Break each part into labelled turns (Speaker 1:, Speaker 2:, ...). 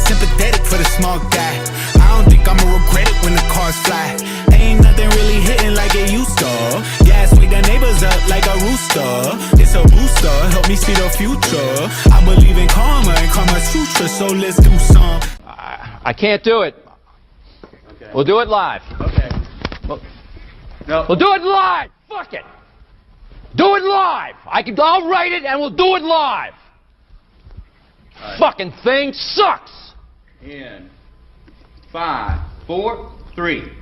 Speaker 1: sympathetic for the small guy. I don't think I'ma regret it when the cars fly. Ain't nothing really hitting like it used to. Gas wake the neighbors up like a rooster. It's a booster, help me see the future. I believe in karma and karma's future, so let's do some.
Speaker 2: I can't do it. Okay. We'll do it live.
Speaker 3: Okay.
Speaker 2: We'll do it live. Fuck it. Do it live. I'll write it and we'll do it live. Right. Fucking thing sucks.
Speaker 3: In 5, 4, 3.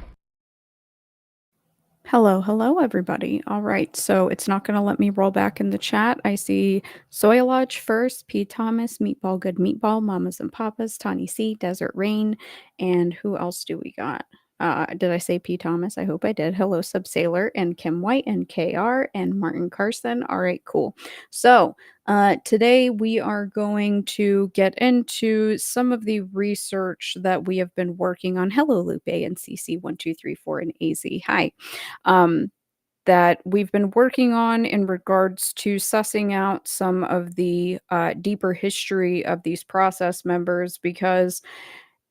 Speaker 4: Hello, everybody. All right, so it's not going to let me roll back in the chat. I see Soy Lodge first, P. Thomas, Meatball Good Meatball, Mamas and Papas, Tawny C, Desert Rain, and who else do we got? Did I say P. Thomas? I hope I did. Hello, Subsailor, and Kim White, and KR, and Martin Carson. All right, cool. So today we are going to get into some of the research that we have been working on. Hello, Lupe and CC1234 and AZ. Hi. That we've been working on in regards to sussing out some of the deeper history of these process members, because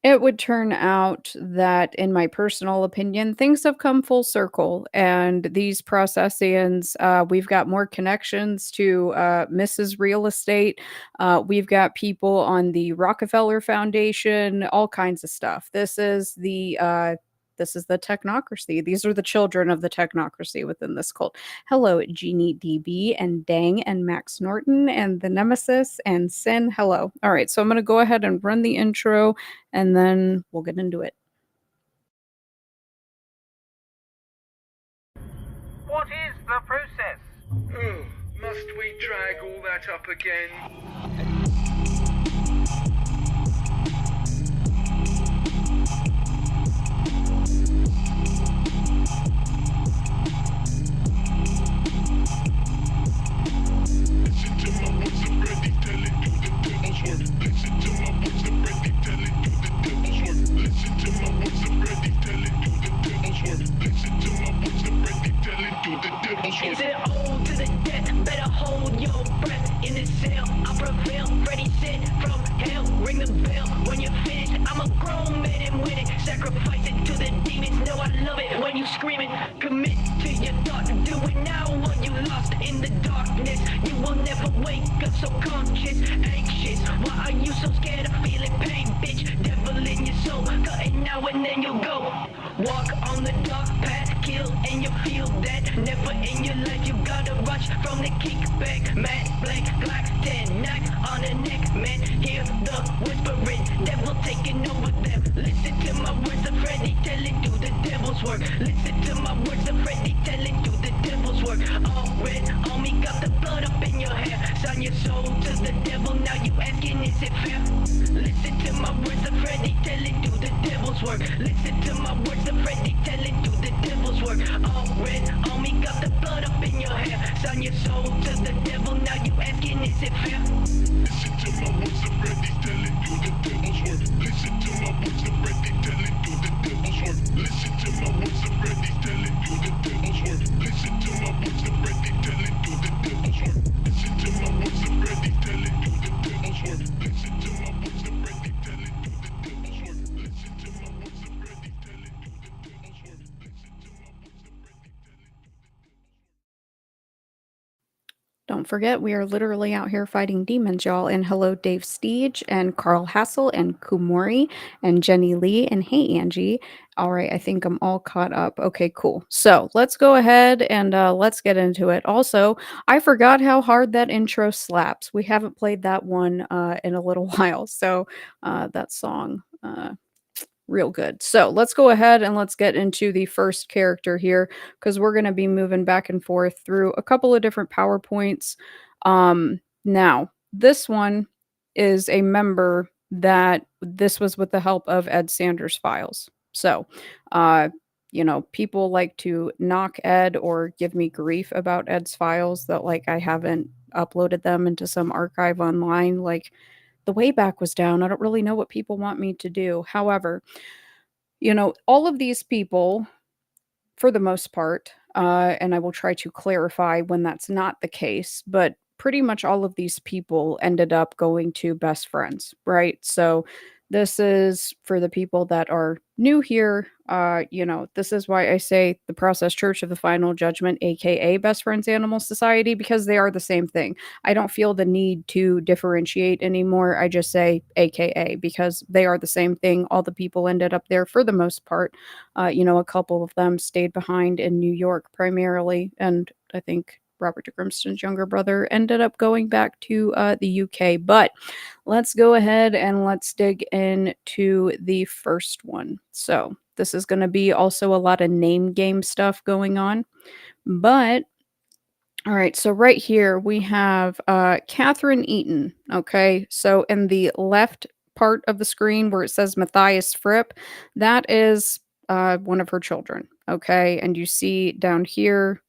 Speaker 4: it would turn out that, in my personal opinion, things have come full circle, and these processians, we've got more connections to Mrs. Real Estate. We've got people on the Rockefeller Foundation, all kinds of stuff. This is the technocracy. These are the children of the technocracy within this cult. Hello, Jeannie DB and Dang and Max Norton and the Nemesis and Sin. Hello. All right, so I'm going to go ahead and run the intro and then we'll get into it.
Speaker 5: What is the process?
Speaker 6: Oh, must we drag all that up again? Listen to my voice, I'm ready, telling you the devil's work. Listen to my voice, I'm ready, telling you the devil's work. Listen to my voice, I'm ready, telling you the devil's work. Listen to my voice, I'm ready, telling you the devil's work.
Speaker 7: Is it old to the death? Better hold your breath in the cell. I'll prevail. Ready, set from hell. Ring the bell when you're finished. I'm a grown man and winning. Sacrificing to the demons. Know I love it when you screaming. Commit to your thought. Do it now while you lost in the darkness. You will never wake up so conscious, anxious. Why are you so scared of feeling pain, bitch? Devil in your soul, cutting now and then you'll go. Walk on the dark path, kill and you feel that. Never in your life you gotta rush from the kickback. Matt Black, Glock 10, knock on the neck, man. Hear the whispering, devil taking over them. Listen to my words of Freddy telling you the devil's work. Listen to my words of Freddy telling you the devil's work. All red on me, got the blood up in your hair. Sign your soul to the devil, now you asking is it fair? Listen to my words of Freddy telling you the devil's work. Listen to my words of Freddy telling you the devil's work. All red on me, got the blood up in your hair. Sign your soul to the devil, now you asking is it fair?
Speaker 6: Listen to my voice, I'm ready, telling you the devil's work. Listen to my voice, I'm ready, telling you the devil's work. Listen to my voice, I'm ready, telling you the devil's work. Listen to my voice, I'm ready, telling you the devil's work. Listen to my voice, I'm ready, telling you the devil's work. Listen to my voice, I'm ready, telling you the devil's work. Listen to my voice, I'm ready, telling you the devil's work. Listen to my voice, I'm ready, telling you the devil's work.
Speaker 4: Don't forget, we are literally out here fighting demons, y'all. And hello, Dave Steege, and Carl Hassel, and Kumori, and Jenny Lee, and hey, Angie. All right, I think I'm all caught up. Okay, cool. So let's go ahead and let's get into it. Also, I forgot how hard that intro slaps. We haven't played that one in a little while. So that song, real good. So let's go ahead and let's get into the first character here, because we're going to be moving back and forth through a couple of different PowerPoints. Now, this one is a member that this was with the help of Ed Sanders files. So, people like to knock Ed or give me grief about Ed's files that like I haven't uploaded them into some archive online. Like, the Wayback was down. I don't really know what people want me to do. However, all of these people, for the most part, and I will try to clarify when that's not the case, but pretty much all of these people ended up going to best friends, right? So This is for the people that are new here. This is why I say the Process Church of the Final Judgment, aka Best Friends Animal Society, because they are the same thing. I don't feel the need to differentiate anymore. I just say aka because they are the same thing. All the people ended up there for the most part. A couple of them stayed behind in New York primarily, and I think Robert de Grimston's younger brother ended up going back to the UK. But let's go ahead and let's dig into the first one. So this is going to be also a lot of name game stuff going on. But all right, so right here we have Katherine Eaton. Okay, so in the left part of the screen where it says Matthias Fripp, that is one of her children. Okay, and you see down here,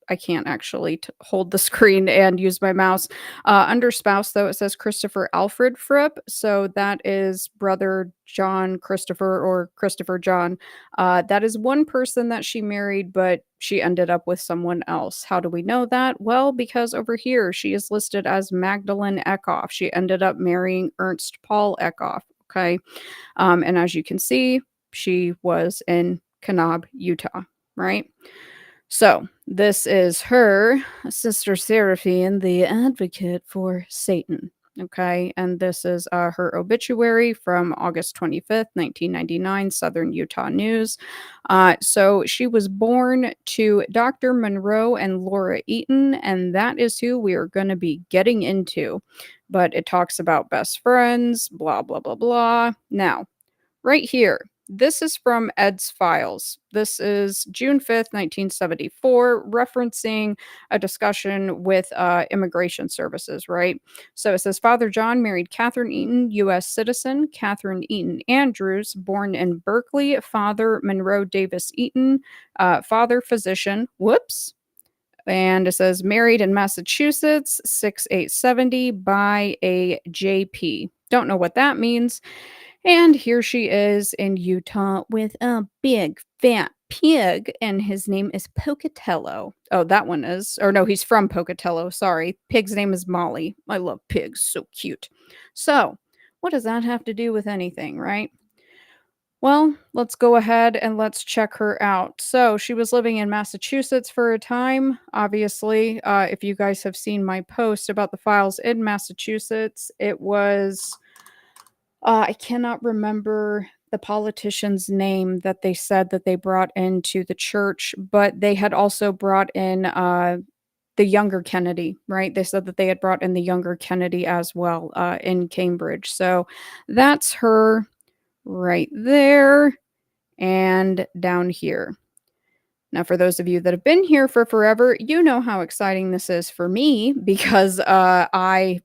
Speaker 4: I can't actually hold the screen and use my mouse. Under spouse, though, it says Christopher Alfred Fripp. So that is brother John Christopher or Christopher John. That is one person that she married, but she ended up with someone else. How do we know that? Well, because over here she is listed as Magdalene Eckhoff. She ended up marrying Ernst Paul Eckhoff. Okay. And as you can see, she was in Kanab, Utah, right? So this is her sister Seraphine, the advocate for Satan. Okay, and this is her obituary from August 25th, 1999, Southern Utah News. So she was born to Dr. Monroe and Laura Eaton, and that is who we are going to be getting into. But it talks about best friends, blah, blah, blah, blah. Now, right here, this is from Ed's files. This is June 5th, 1974, referencing a discussion with immigration services, right? So it says Father John married Katherine Eaton, U.S. citizen, Katherine Eaton Andrews, born in Berkeley, Father Monroe Davis Eaton, father physician, whoops. And it says married in Massachusetts, 6870 by a JP. Don't know what that means. And here she is in Utah with a big fat pig, and his name is Pocatello. Oh, that one is, or no, he's from Pocatello. Sorry. Pig's name is Molly. I love pigs. So cute. So, what does that have to do with anything, right? Well, let's go ahead and let's check her out. So, she was living in Massachusetts for a time. Obviously, if you guys have seen my post about the files in Massachusetts, it was. I cannot remember the politician's name that they said that they brought into the church, but they had also brought in the younger Kennedy, right? They said that they had brought in the younger Kennedy as well in Cambridge. So that's her right there and down here. Now, for those of you that have been here for forever, you know how exciting this is for me because I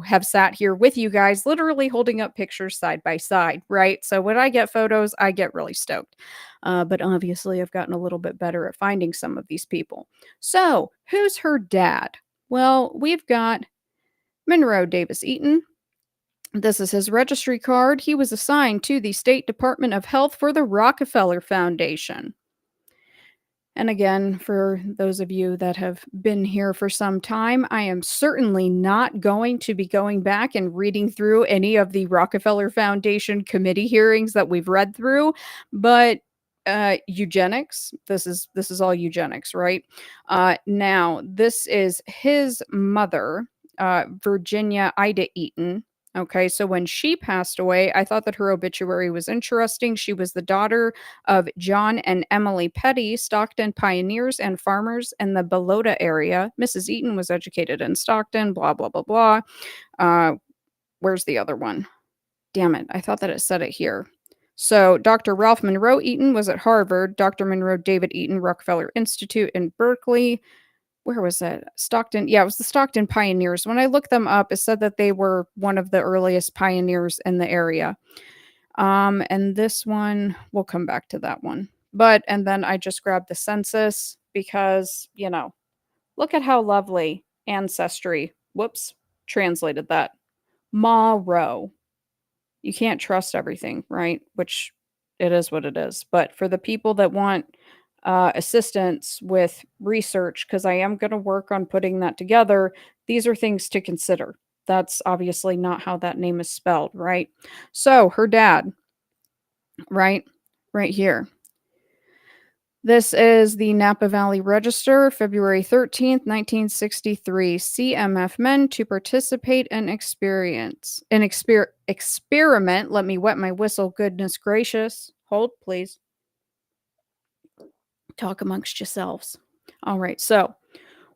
Speaker 4: have sat here with you guys, literally holding up pictures side by side, right? So when I get photos, I get really stoked. But obviously, I've gotten a little bit better at finding some of these people. So, who's her dad? Well, we've got Monroe Davis Eaton. This is his registry card. He was assigned to the State Department of Health for the Rockefeller Foundation. And again, for those of you that have been here for some time, I am certainly not going to be going back and reading through any of the Rockefeller Foundation committee hearings that we've read through, but eugenics, this is all eugenics, right? Now, this is his mother, Virginia Ida Eaton. Okay, so when she passed away, I thought that her obituary was interesting. She was the daughter of John and Emily Petty, Stockton pioneers and farmers in the Balota area. Mrs. Eaton was educated in Stockton, blah, blah, blah, blah. Where's the other one? Damn it, I thought that it said it here. So Dr. Ralph Monroe Eaton was at Harvard, Dr. Monroe David Eaton, Rockefeller Institute in Berkeley. Where was it? Stockton. Yeah, it was the Stockton Pioneers. When I looked them up, it said that they were one of the earliest pioneers in the area. And this one, we'll come back to that one. And then I just grabbed the census because, look at how lovely ancestry. Whoops, translated that. Ma-row. You can't trust everything, right? Which it is what it is. But for the people that want assistance with research, because I am going to work on putting that together, these are things to consider. That's obviously not how that name is spelled, right? So her dad, right? Right here. This is the Napa Valley Register, February 13th, 1963. CMF men to participate in experiment. Let me wet my whistle. Goodness gracious. Hold, please. Talk amongst yourselves. All right, so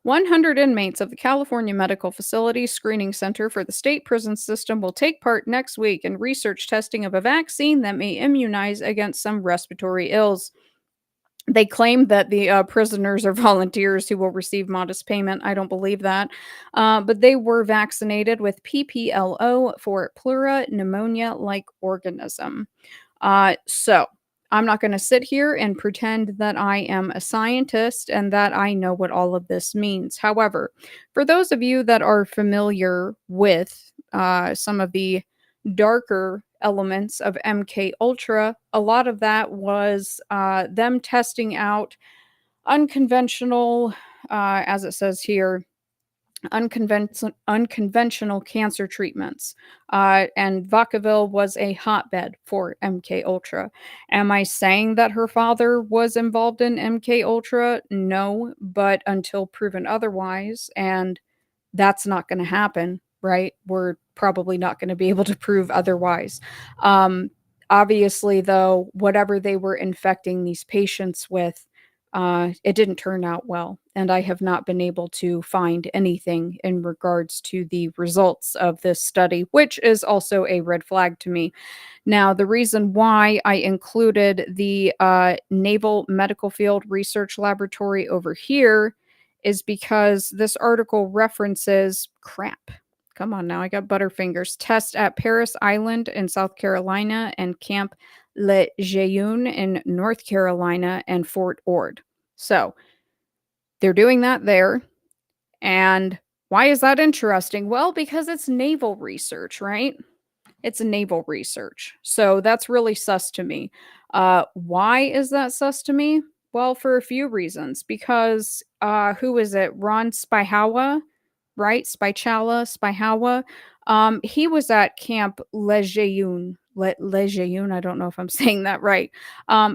Speaker 4: 100 inmates of the California Medical Facility Screening Center for the State Prison System will take part next week in research testing of a vaccine that may immunize against some respiratory ills. They claim that the prisoners are volunteers who will receive modest payment. I don't believe that. But they were vaccinated with PPLO for pleura pneumonia like organism. So I'm not going to sit here and pretend that I am a scientist and that I know what all of this means. However, for those of you that are familiar with some of the darker elements of MK Ultra, a lot of that was them testing out unconventional, as it says here, unconventional cancer treatments. And Vacaville was a hotbed for MK Ultra. Am I saying that her father was involved in MK Ultra? No, but until proven otherwise, and that's not going to happen, right? We're probably not going to be able to prove otherwise. Um, Obviously, though, whatever they were infecting these patients with, it didn't turn out well. And I have not been able to find anything in regards to the results of this study, which is also a red flag to me. Now, the reason why I included the Naval Medical Field Research Laboratory over here is because this article references crap. Come on now, I got butterfingers. Test at Paris Island in South Carolina and Camp Lejeune in North Carolina and Fort Ord. So they're doing that there. And why is that interesting? Well, because it's naval research, right? It's naval research. So that's really sus to me. Why is that sus to me? Well, for a few reasons. Because who is it? Ron Spyhawa, right? Spyhawa. He was at Camp Lejeune. Lejeune. I don't know if I'm saying that right.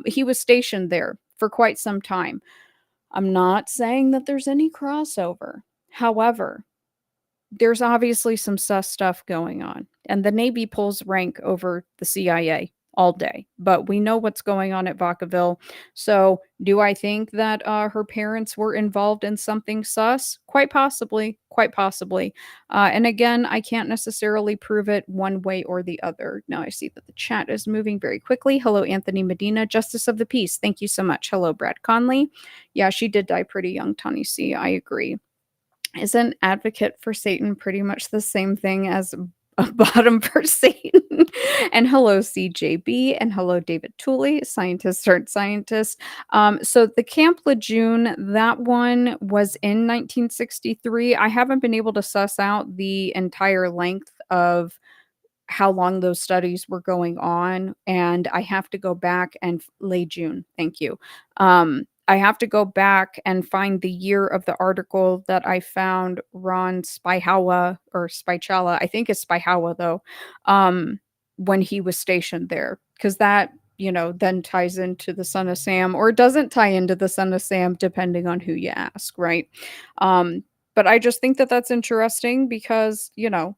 Speaker 4: He was stationed there for quite some time. I'm not saying that there's any crossover. However, there's obviously some sus stuff going on, and the Navy pulls rank over the CIA all day. But we know what's going on at Vacaville. So, do I think that her parents were involved in something sus? Quite possibly, quite possibly. And again, I can't necessarily prove it one way or the other. Now I see that the chat is moving very quickly. Hello, Anthony Medina, Justice of the Peace. Thank you so much. Hello, Brad Conley. Yeah, she did die pretty young, Tony C. I agree. Isn't advocate for Satan pretty much the same thing as a bottom for Satan? And hello, CJB, and hello, David Tooley, scientist turned scientist. So the Camp Lejeune, that one was in 1963. I haven't been able to suss out the entire length of how long those studies were going on, and I have to go back and Lejeune, thank you. I have to go back and find the year of the article that I found Ron Spyhawa or Spychala, I think it's Spyhawa though, when he was stationed there. Because that, then ties into the Son of Sam or doesn't tie into the Son of Sam, depending on who you ask, right? But I just think that that's interesting because, the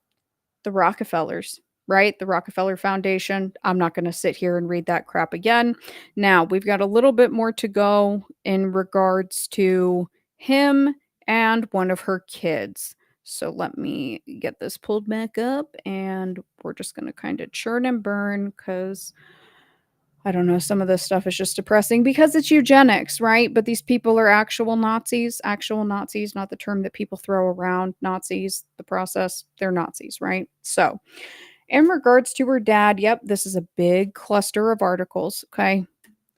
Speaker 4: Rockefellers, right? The Rockefeller Foundation. I'm not going to sit here and read that crap again. Now, we've got a little bit more to go in regards to him and one of her kids. So let me get this pulled back up and we're just going to kind of churn and burn because I don't know, some of this stuff is just depressing because it's eugenics, right? But these people are actual Nazis, not the term that people throw around. Nazis, the process, they're Nazis, right? So, in regards to her dad, yep, this is a big cluster of articles, okay?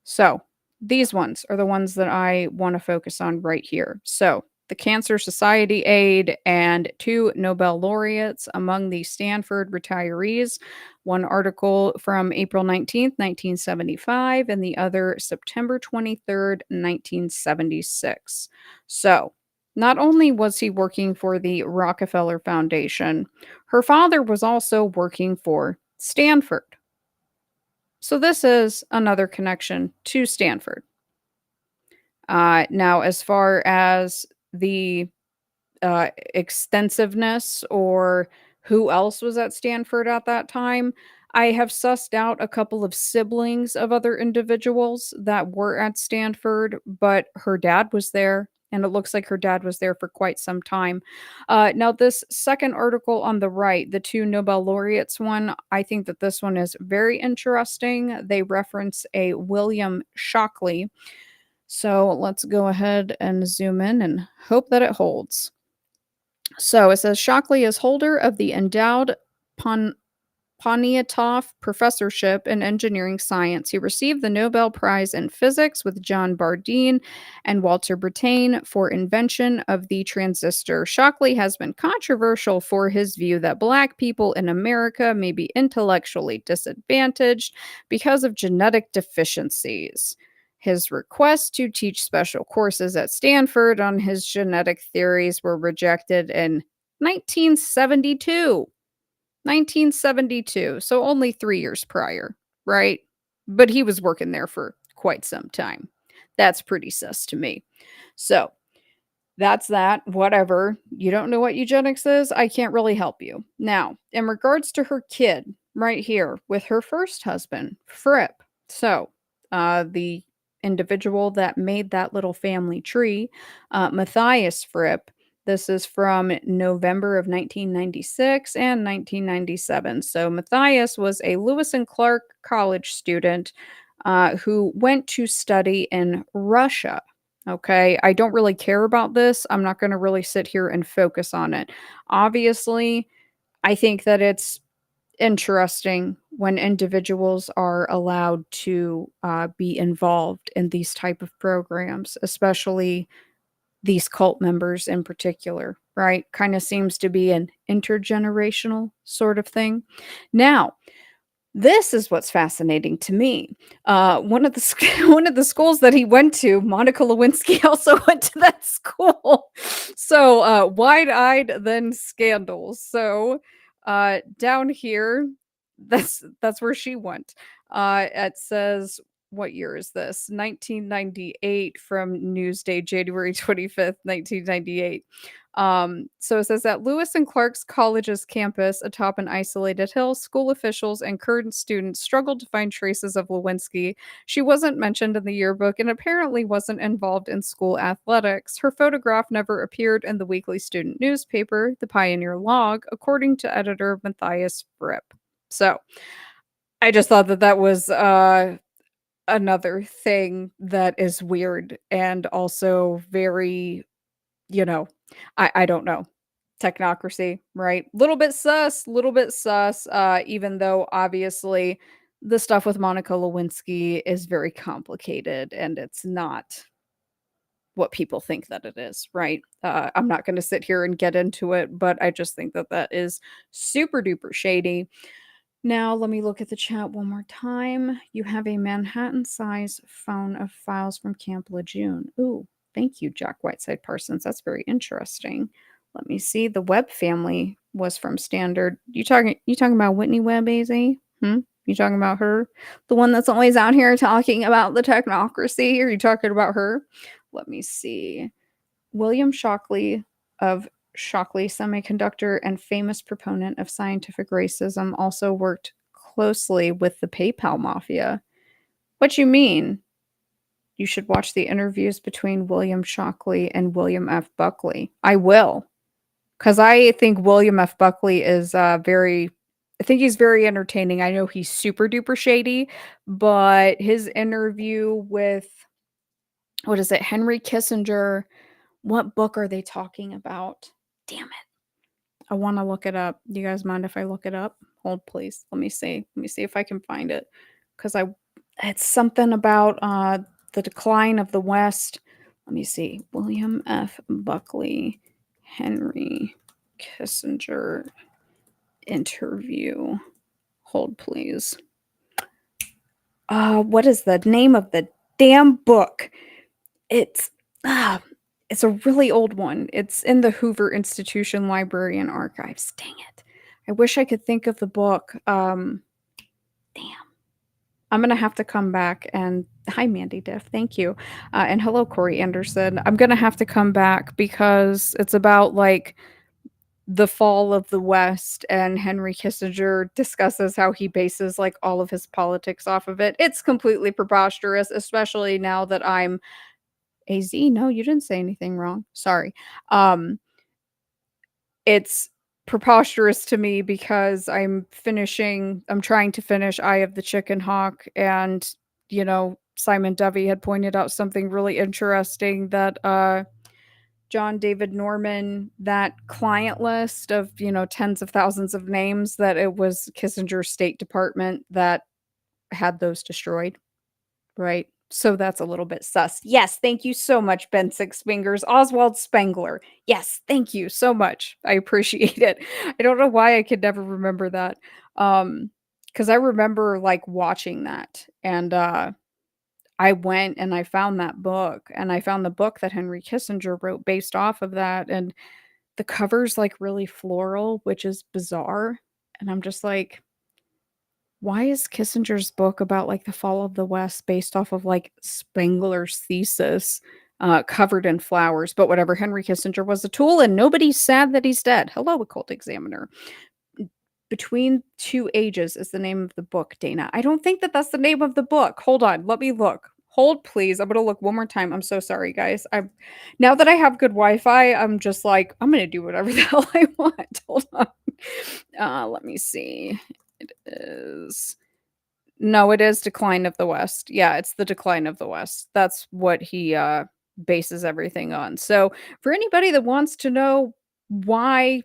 Speaker 4: So, these ones are the ones that I want to focus on right here. So, the Cancer Society aide and 2 Nobel laureates among the Stanford retirees. One article from April 19th, 1975, and the other September 23rd, 1976. So, Not only was he working for the Rockefeller Foundation, her father was also working for Stanford. So this is another connection to Stanford. Now, as far as the extensiveness or who else was at Stanford at that time, I have sussed out a couple of siblings of other individuals that were at Stanford, but her dad was there. And it looks like her dad was there for quite some time. Now, this second article on the right, the two Nobel laureates one, I think that this one is very interesting. They reference a William Shockley. So let's go ahead and zoom in and hope that it holds. So it says Shockley is holder of the endowed Poniatoff Professorship in Engineering Science. He received the Nobel Prize in Physics with John Bardeen and Walter Brattain for invention of the transistor. Shockley has been controversial for his view that Black people in America may be intellectually disadvantaged because of genetic deficiencies. His requests to teach special courses at Stanford on his genetic theories were rejected in 1972. 1972, so only 3 years prior, right? But he was working there for quite some time. That's pretty sus to me. So that's that. Whatever. You don't know what eugenics is? I can't really help you. Now, in regards to her kid, right here with her first husband, Fripp. So, the individual that made that little family tree, Matthias Fripp. This is from November of 1996 and 1997. So Matthias was a Lewis and Clark College student who went to study in Russia. Okay, I don't really care about this. I'm not going to really sit here and focus on it. Obviously, I think that it's interesting when individuals are allowed to be involved in these type of programs, especially these cult members in particular, right? Kind of seems to be an intergenerational sort of thing. Now, this is what's fascinating to me. One of the one of the schools that he went to, Monica Lewinsky also went to that school. So wide-eyed then scandals. So down here, that's where she went. It says, what year is this? 1998 from Newsday, January 25th, 1998. So it says that Lewis and Clark's college's campus atop an isolated hill, school officials and current students struggled to find traces of Lewinsky. She wasn't mentioned in the yearbook and apparently wasn't involved in school athletics. Her photograph never appeared in the weekly student newspaper, the Pioneer Log, according to editor Matthias Fripp. So I just thought that that was another thing that is weird and also very, you know, I don't know. Technocracy, right? Little bit sus, even though obviously the stuff with Monica Lewinsky is very complicated and it's not what people think that it is, right? I'm not going to sit here and get into it, but I just think that that is super duper shady. Now, let me look at the chat one more time. You have a Manhattan-size phone of files from Camp Lejeune. Ooh, thank you, Jack Whiteside Parsons. That's very interesting. Let me see. The Webb family was from Standard. You talking about Whitney Webb, AZ? You talking about her? The one that's always out here talking about the technocracy? Are you talking about her? Let me see. William Shockley of Shockley Semiconductor and famous proponent of scientific racism also worked closely with the PayPal mafia. What you mean? You should watch the interviews between William Shockley and William F. Buckley. I will. Because I think William F. Buckley is I think he's very entertaining. I know he's super duper shady, but his interview with, what is it, Henry Kissinger, what book are they talking about? Damn it. I want to look it up. Do you guys mind if I look it up? Hold, please. Let me see. Let me see if I can find it. Because it's something about the decline of the West. Let me see. William F. Buckley, Henry Kissinger interview. Hold, please. What is the name of the damn book? It's It's a really old one. It's in the Hoover Institution Library and Archives. Dang it. I wish I could think of the book. Damn. I'm gonna have to come back and hi, Mandy Diff. Thank you. And hello, Corey Anderson. I'm gonna have to come back because it's about like the fall of the West, and Henry Kissinger discusses how he bases like all of his politics off of it. It's completely preposterous, especially now that I'm AZ. No, you didn't say anything wrong. Sorry. It's preposterous to me because I'm trying to finish Eye of the Chicken Hawk, and Simon Dovey had pointed out something really interesting that John David Norman, that client list of, tens of thousands of names, that it was Kissinger's State Department that had those destroyed, right? So that's a little bit sus. Yes, thank you so much, Ben Six Fingers. Oswald Spengler. Yes, thank you so much. I appreciate it. I don't know why I could never remember that. Because I remember like watching that, and I went and I found that book, and I found the book that Henry Kissinger wrote based off of that, and the cover's like really floral, which is bizarre. And I'm just like, why is Kissinger's book about like the fall of the West based off of like Spengler's thesis covered in flowers? But whatever, Henry Kissinger was a tool, and nobody's sad that he's dead. Hello, Occult Examiner. Between Two Ages is the name of the book, Dana. I don't think that that's the name of the book. Hold on, let me look. Hold, please. I'm gonna look one more time. I'm so sorry, guys. Now that I have good Wi-Fi, I'm just like, I'm gonna do whatever the hell I want. Hold on. Let me see. It is No, it is Decline of the West. Yeah, it's the Decline of the West. That's what he bases everything on. So for anybody that wants to know why,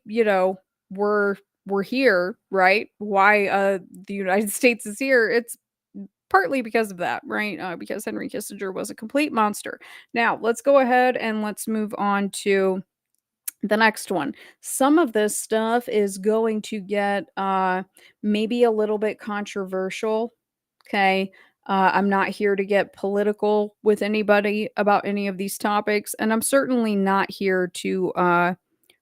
Speaker 4: we're here, right? Why the United States is here, it's partly because of that, right? Because Henry Kissinger was a complete monster. Now, let's go ahead and let's move on to the next one. Some of this stuff is going to get maybe a little bit controversial. Okay. I'm not here to get political with anybody about any of these topics, and I'm certainly not here to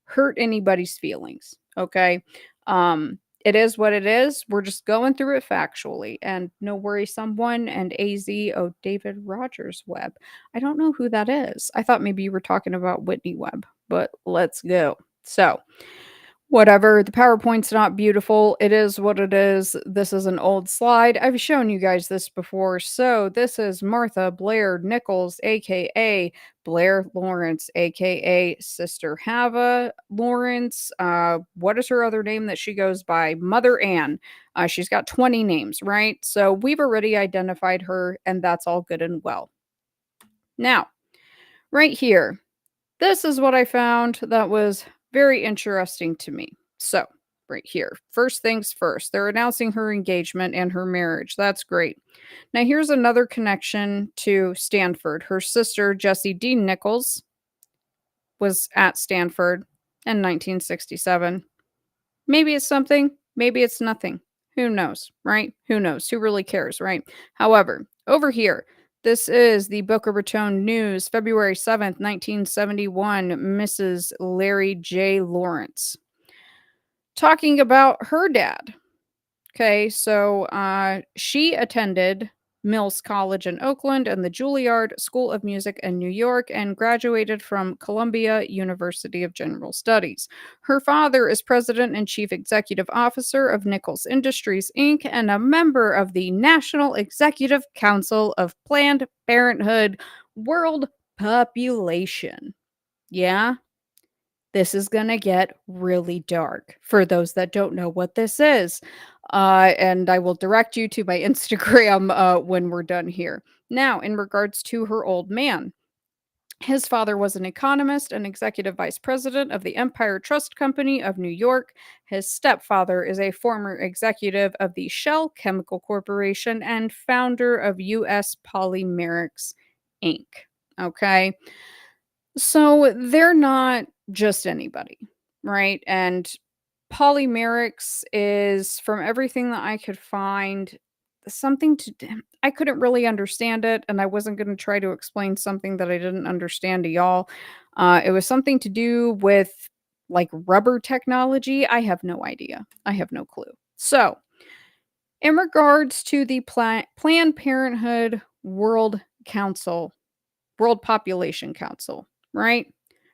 Speaker 4: hurt anybody's feelings. Okay. It is what it is. We're just going through it factually, and no worry, someone and AZ. David Rogers Webb. I don't know who that is. I thought maybe you were talking about Whitney Webb, but let's go. So, whatever. The PowerPoint's not beautiful. It is what it is. This is an old slide. I've shown you guys this before. So this is Martha Blair Nichols, aka Blair Lawrence, aka Sister Hava Lawrence. What is her other name that she goes by? Mother Ann. She's got 20 names, right? So we've already identified her, and that's all good and well. Now, right here, this is what I found that was very interesting to me. So, right here, first things first, they're announcing her engagement and her marriage. That's great. Now, here's another connection to Stanford. Her sister, Jessie Dean Nichols, was at Stanford in 1967. Maybe it's something, maybe it's nothing. Who knows, right? Who knows? Who really cares, right? However, over here, this is the Boca Raton News, February 7th, 1971, Mrs. Larry J. Lawrence. Talking about her dad. Okay, so she attended Mills College in Oakland and the Juilliard School of Music in New York, and graduated from Columbia University of General Studies. Her father is president and chief executive officer of Nichols Industries, Inc., and a member of the National Executive Council of Planned Parenthood World Population. Yeah? This is going to get really dark for those that don't know what this is. And I will direct you to my Instagram when we're done here. Now, in regards to her old man, his father was an economist and executive vice president of the Empire Trust Company of New York. His stepfather is a former executive of the Shell Chemical Corporation and founder of U.S. Polymerics, Inc. Okay. So they're not just anybody, right? And Polymerics is, from everything that I could find, something to I couldn't really understand it, and I wasn't going to try to explain something that I didn't understand to y'all. It was something to do with like rubber technology. I have no idea. I have no clue. So, in regards to the Planned Parenthood World Council, World Population Council, right?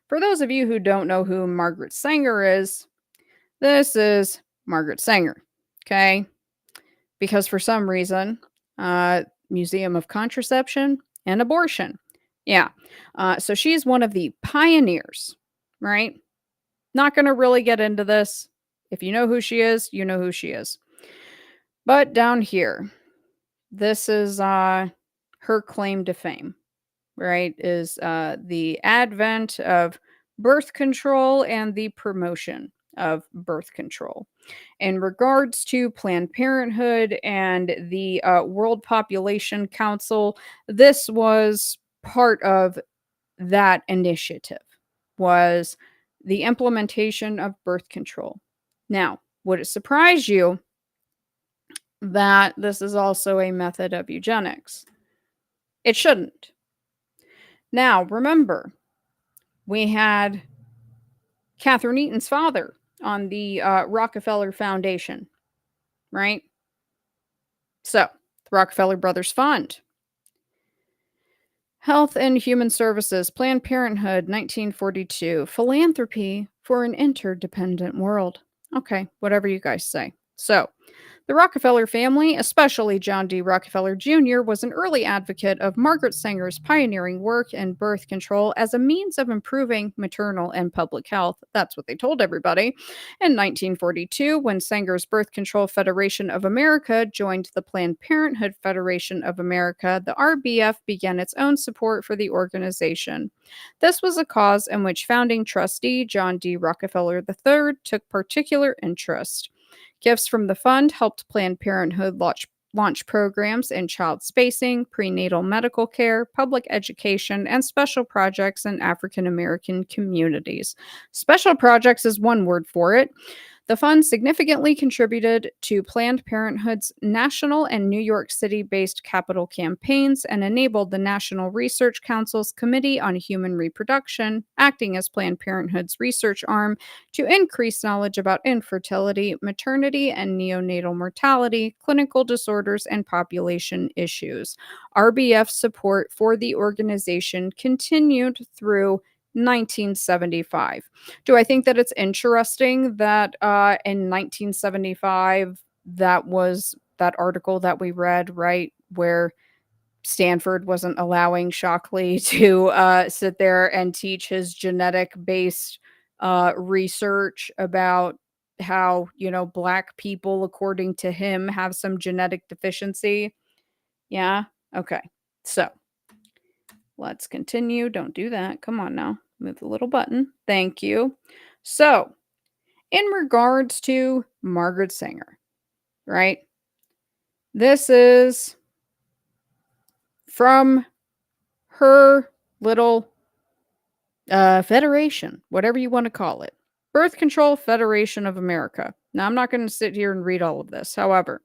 Speaker 4: For those of you who don't know who Margaret Sanger is, this is Margaret Sanger, okay? Because for some reason, Museum of Contraception and Abortion. Yeah. So she's one of the pioneers, right? Not going to really get into this. If you know who she is, you know who she is. But down here, this is her claim to fame, right? Is the advent of birth control and the promotion of birth control. In regards to Planned Parenthood and the World Population Council, this was part of that initiative, was the implementation of birth control. Now, would it surprise you that this is also a method of eugenics? It shouldn't. Now, remember, we had Katherine Eaton's father on the Rockefeller Foundation, right? So, the Rockefeller Brothers Fund. Health and Human Services, Planned Parenthood, 1942. Philanthropy for an interdependent world. Okay, whatever you guys say. So, the Rockefeller family, especially John D. Rockefeller Jr., was an early advocate of Margaret Sanger's pioneering work in birth control as a means of improving maternal and public health. That's what they told everybody. In 1942, when Sanger's Birth Control Federation of America joined the Planned Parenthood Federation of America, the RBF began its own support for the organization. This was a cause in which founding trustee John D. Rockefeller III took particular interest. Gifts from the fund helped Planned Parenthood launch programs in child spacing, prenatal medical care, public education, and special projects in African American communities. Special projects is one word for it. The fund significantly contributed to Planned Parenthood's national and New York City-based capital campaigns and enabled the National Research Council's Committee on Human Reproduction, acting as Planned Parenthood's research arm, to increase knowledge about infertility, maternity and neonatal mortality, clinical disorders, and population issues. RBF support for the organization continued through 1975. Do I think that it's interesting that in 1975, that was that article that we read, right, where Stanford wasn't allowing Shockley to sit there and teach his genetic-based research about how, Black people, according to him, have some genetic deficiency? Yeah? Okay. So, let's continue. Don't do that. Come on now. Move the little button. Thank you. So, in regards to Margaret Sanger, right? This is from her little federation, whatever you want to call it. Birth Control Federation of America. Now, I'm not going to sit here and read all of this. However,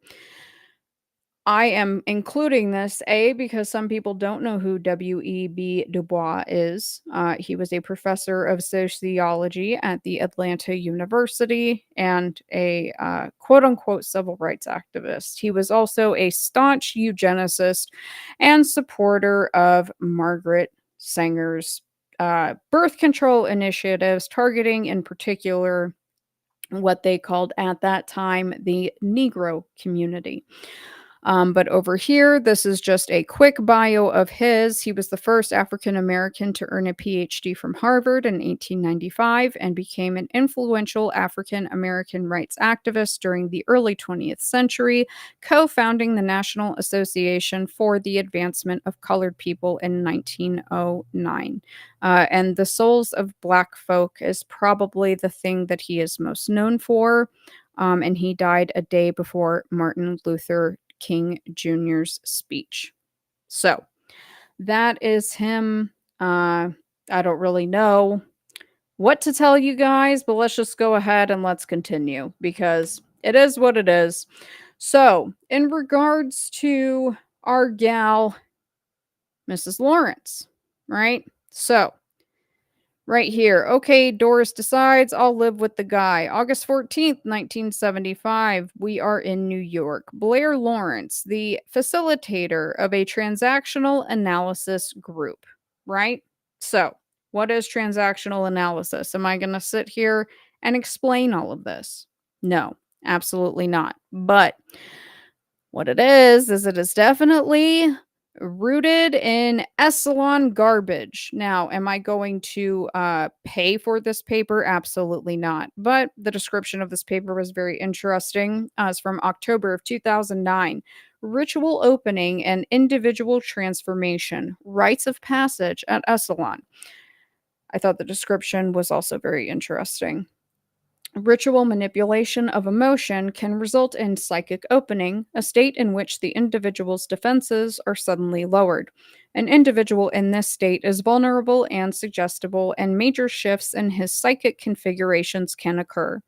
Speaker 4: I am including this, A, because some people don't know who W.E.B. Du Bois is. He was a professor of sociology at the Atlanta University and a quote-unquote civil rights activist. He was also a staunch eugenicist and supporter of Margaret Sanger's birth control initiatives, targeting in particular what they called at that time the Negro community. But over here, this is just a quick bio of his. He was the first African American to earn a PhD from Harvard in 1895 and became an influential African American rights activist during the early 20th century, co-founding the National Association for the Advancement of Colored People in 1909. And the Souls of Black Folk is probably the thing that he is most known for. And he died a day before Martin Luther King Jr.'s speech. So that is him. I don't really know what to tell you guys, but let's just go ahead and let's continue because it is what it is. So, in regards to our gal, Mrs. Lawrence, right? So, right here. Okay, Doris decides I'll live with the guy. August 14th, 1975. We are in New York. Blair Lawrence, the facilitator of a transactional analysis group, right? So, what is transactional analysis? Am I going to sit here and explain all of this? No, absolutely not. But what it is it is definitely rooted in Essalon garbage. Now, am I going to pay for this paper? Absolutely not. But the description of this paper was very interesting. It's from October of 2009. Ritual opening and individual transformation, rites of passage at Essalon. I thought the description was also very interesting. Ritual manipulation of emotion can result in psychic opening, a state in which the individual's defenses are suddenly lowered. An individual in this state is vulnerable and suggestible, and major shifts in his psychic configurations can occur.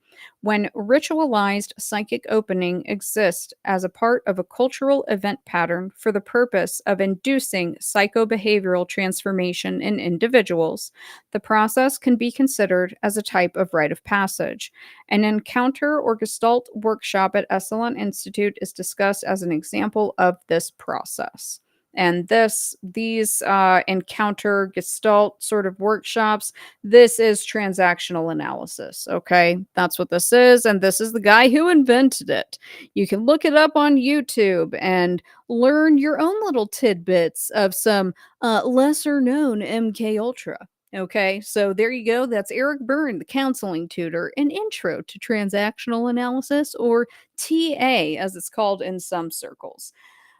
Speaker 4: When ritualized psychic opening exists as a part of a cultural event pattern for the purpose of inducing psychobehavioral transformation in individuals, the process can be considered as a type of rite of passage. An encounter or gestalt workshop at Esalen Institute is discussed as an example of this process. And these encounter gestalt sort of workshops, this is transactional analysis. Okay, that's what this is, and this is the guy who invented it. You can look it up on YouTube and learn your own little tidbits of some lesser known MK Ultra. Okay, so there you go. That's Eric Byrne, the counseling tutor, an intro to transactional analysis, or TA as it's called in some circles.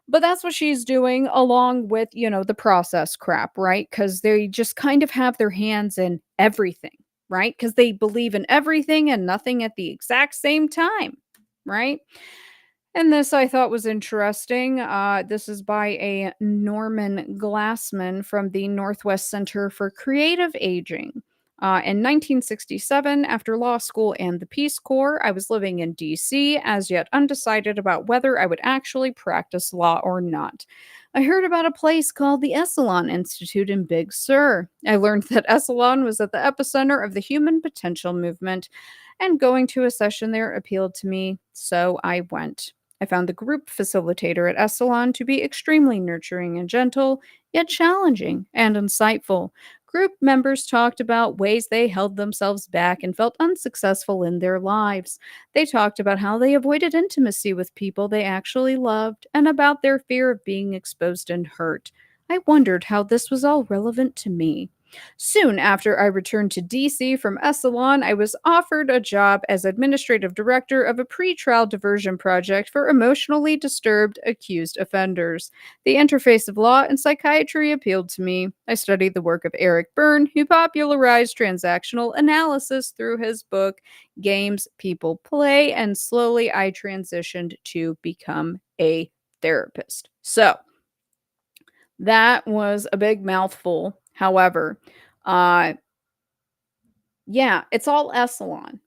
Speaker 4: But that's what she's doing along with, the process crap, right? Because they just kind of have their hands in everything, right? Because they believe in everything and nothing at the exact same time, right? And this I thought was interesting. This is by a Norman Glassman from the Northwest Center for Creative Aging. In 1967, after law school and the Peace Corps, I was living in DC, as yet undecided about whether I would actually practice law or not. I heard about a place called the Esalen Institute in Big Sur. I learned that Esalen was at the epicenter of the human potential movement, and going to a session there appealed to me, so I went. I found the group facilitator at Esalen to be extremely nurturing and gentle, yet challenging and insightful. Group members talked about ways they held themselves back and felt unsuccessful in their lives. They talked about how they avoided intimacy with people they actually loved and about their fear of being exposed and hurt. I wondered how this was all relevant to me. Soon after I returned to DC from Esalen, I was offered a job as administrative director of a pretrial diversion project for emotionally disturbed accused offenders. The interface of law and psychiatry appealed to me. I studied the work of Eric Byrne, who popularized transactional analysis through his book, Games People Play, and slowly I transitioned to become a therapist. So, that was a big mouthful. However, uh, yeah, it's all Esalen.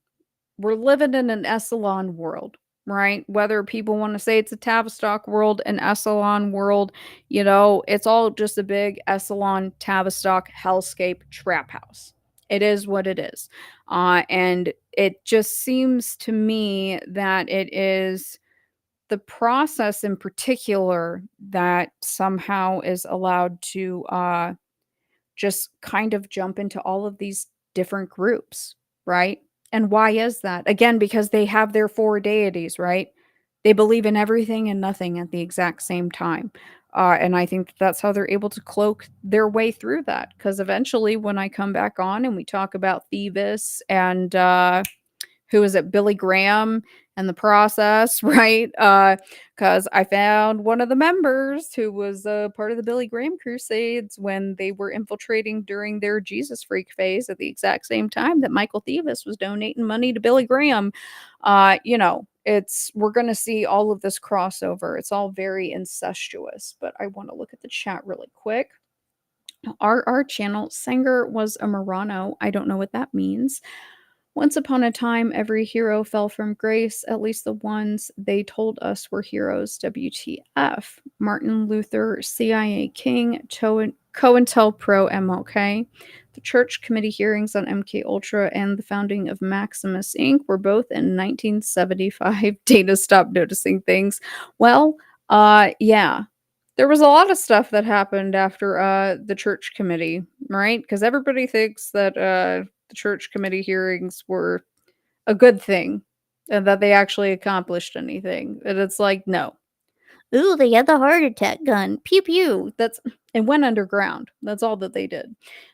Speaker 4: We're living in an Esalen world, right? Whether people want to say it's a Tavistock world, an Esalen world, it's all just a big Esalen Tavistock hellscape trap house. It is what it is. And it just seems to me that it is the process in particular that somehow is allowed to just kind of jump into all of these different groups, right? And why is that? Again, because they have their four deities, right? They believe in everything and nothing at the exact same time. And I think that's how they're able to cloak their way through that. Because eventually, when I come back on and we talk about Thebes and who is it, Billy Graham and the process, right? Because I found one of the members who was part of the Billy Graham Crusades when they were infiltrating during their Jesus freak phase at the exact same time that Michael Thebes was donating money to Billy Graham. We're going to see all of this crossover. It's all very incestuous, but I want to look at the chat really quick. Our channel Sanger was a Murano. I don't know what that means. Once upon a time, every hero fell from grace, at least the ones they told us were heroes. WTF. Martin Luther, CIA King, COINTELPRO, MLK. The Church Committee hearings on MK Ultra and the founding of Maximus Inc. were both in 1975. Dana stopped noticing things. Well, yeah. There was a lot of stuff that happened after the Church Committee, right? Because everybody thinks that the Church Committee hearings were a good thing and that they actually accomplished anything. And it's like, no. Ooh, they had the heart attack gun. Pew pew. That's and went underground. That's all that they did.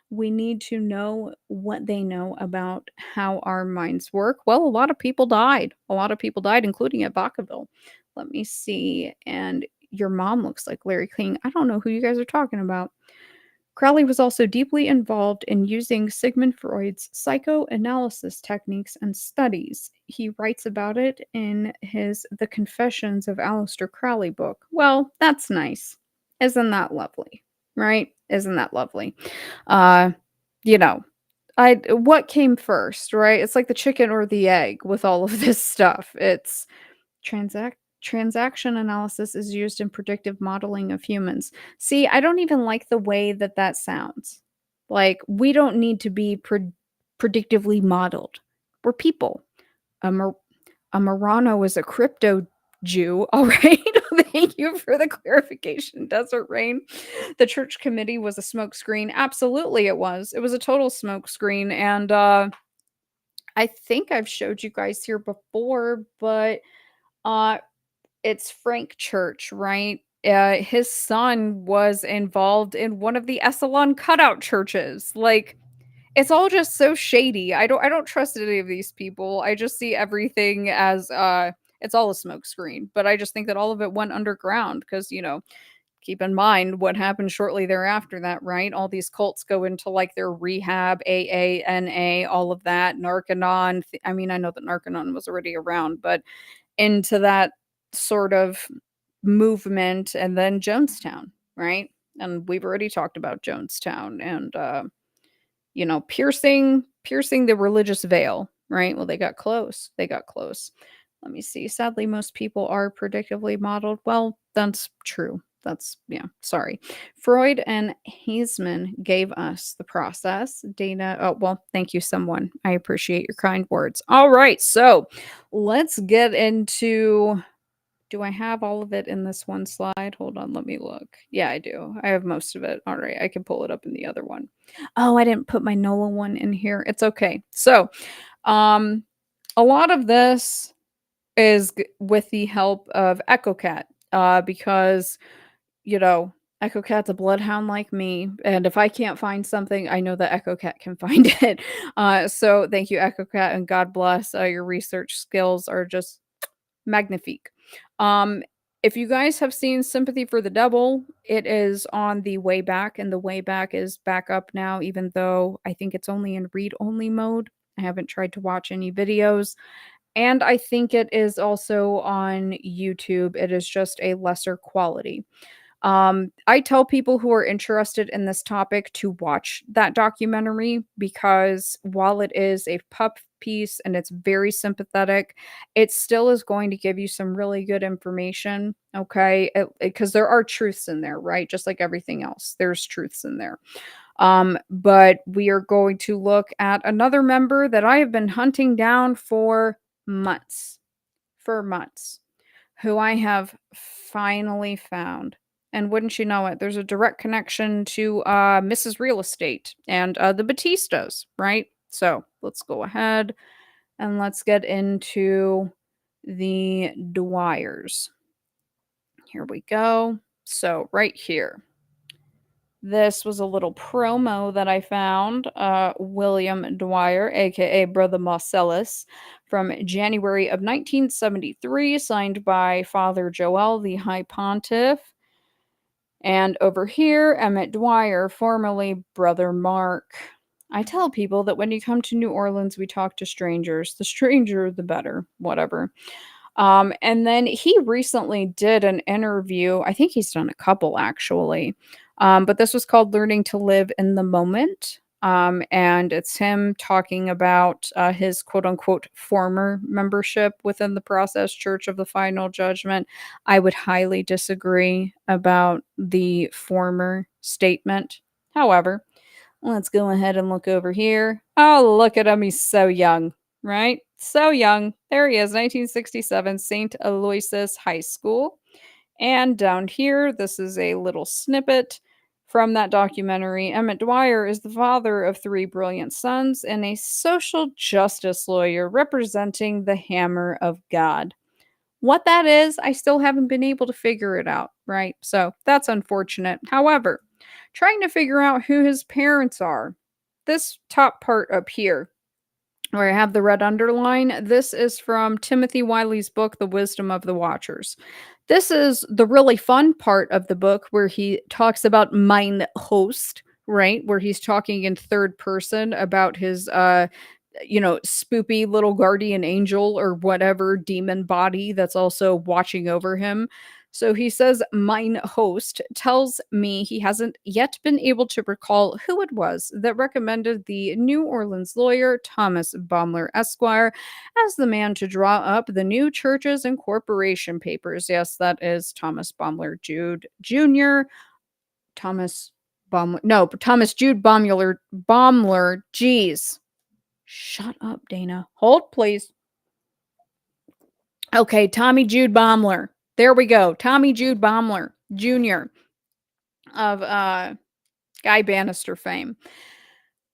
Speaker 4: We need to know what they know about how our minds work. Well, a lot of people died. A lot of people died, including at Vacaville. Let me see. And your mom looks like Larry King. I don't know who you guys are talking about. Crowley was also deeply involved in using Sigmund Freud's psychoanalysis techniques and studies. He writes about it in his The Confessions of Aleister Crowley book. Well, that's nice. Isn't that lovely? Right? Isn't that lovely? Uh, you know, what came first, right? It's like the chicken or the egg with all of this stuff. It's transaction analysis is used in predictive modeling of humans. See, I don't even like the way that that sounds. Like, we don't need to be predictively modeled. We're people. A Marano is a crypto Jew. All right. Thank you for the clarification, Desert Rain. The Church Committee was a smokescreen. Absolutely, it was. It was a total smokescreen. And I think I've showed you guys here before, but uh it's Frank Church, right? His son was involved in one of the Esalen cutout churches. Like, it's all just so shady. I don't trust any of these people. I just see everything as it's all a smokescreen. But I just think that all of it went underground because, keep in mind what happened shortly thereafter that, right? All these cults go into like their rehab, AANA, all of that, Narcanon. I mean, I know that Narcanon was already around, but into that sort of movement, and then Jonestown, right? And we've already talked about Jonestown and piercing the religious veil, right? Well, they got close. They got close. Let me see. Sadly, most people are predictively modeled. Well, that's true. Sorry. Freud and Haseman gave us the process. Dana, oh, well, thank you, someone. I appreciate your kind words. All right, so let's get into. Do I have all of it in this one slide? Hold on, let me look. Yeah, I do. I have most of it. All right, I can pull it up in the other one. Oh, I didn't put my NOLA one in here. It's okay. So, a lot of this is with the help of EchoCat, because EchoCat's a bloodhound like me, and if I can't find something, I know that EchoCat can find it. So thank you, EchoCat, and God bless. Your research skills are just magnifique. If you guys have seen Sympathy for the Devil, it is on the way back, and the way back is back up now, even though I think it's only in read-only mode. I haven't tried to watch any videos. And I think it is also on YouTube. It is just a lesser quality. I tell people who are interested in this topic to watch that documentary because while it is a pup piece and it's very sympathetic, it still is going to give you some really good information. Okay. Because there are truths in there, right? Just like everything else, there's truths in there. But we are going to look at another member that I have been hunting down for months, who I have finally found. And wouldn't you know it, there's a direct connection to Mrs. Real Estate and the Batistas, right? So let's go ahead and let's get into the Dwyers. Here we go. So right here. This was a little promo that I found. William Dwyer, aka Brother Marcellus, from January of 1973, signed by Father Joel, the High Pontiff. And over here, Emmett Dwyer, formerly Brother Mark. I tell people that when you come to New Orleans, we talk to strangers. The stranger, the better. Whatever. And then he recently did an interview. I think he's done a couple, actually. But this was called Learning to Live in the Moment. And it's him talking about his quote unquote former membership within the Process Church of the Final Judgment. I would highly disagree about the former statement. However, let's go ahead and look over here. Oh, look at him. He's so young, right? So young. There he is, 1967, St. Aloysius High School. And down here, this is a little snippet from that documentary. Emmett Dwyer is the father of 3 brilliant sons and a social justice lawyer representing the hammer of God. What that is, I still haven't been able to figure it out, right? So that's unfortunate. However, trying to figure out who his parents are. This top part up here, where I have the red underline, this is from Timothy Wiley's book, The Wisdom of the Watchers. This is the really fun part of the book where he talks about mine host, right? Where he's talking in third person about his spoopy little guardian angel or whatever demon body that's also watching over him. So he says, mine host tells me he hasn't yet been able to recall who it was that recommended the New Orleans lawyer Thomas Baumler Esquire as the man to draw up the new churches and corporation papers. Yes, that is Thomas Baumler Jude Jr. Thomas Jude Baumler. Geez. Shut up, Dana. Hold, please. Okay, Tommy Jude Baumler. There we go. Tommy Jude Baumler Jr. of Guy Bannister fame.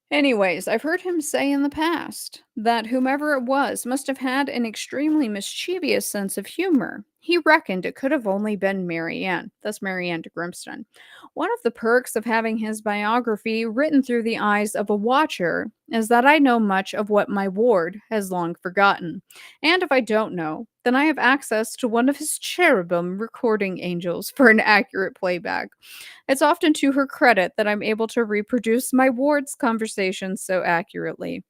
Speaker 4: Anyways, I've heard him say in the past that whomever it was must have had an extremely mischievous sense of humor. He reckoned it could have only been Marianne, thus Marianne de Grimston. One of the perks of having his biography written through the eyes of a watcher is that I know much of what my ward has long forgotten. And if I don't know, then I have access to one of his cherubim recording angels for an accurate playback. It's often to her credit that I'm able to reproduce my ward's conversations so accurately.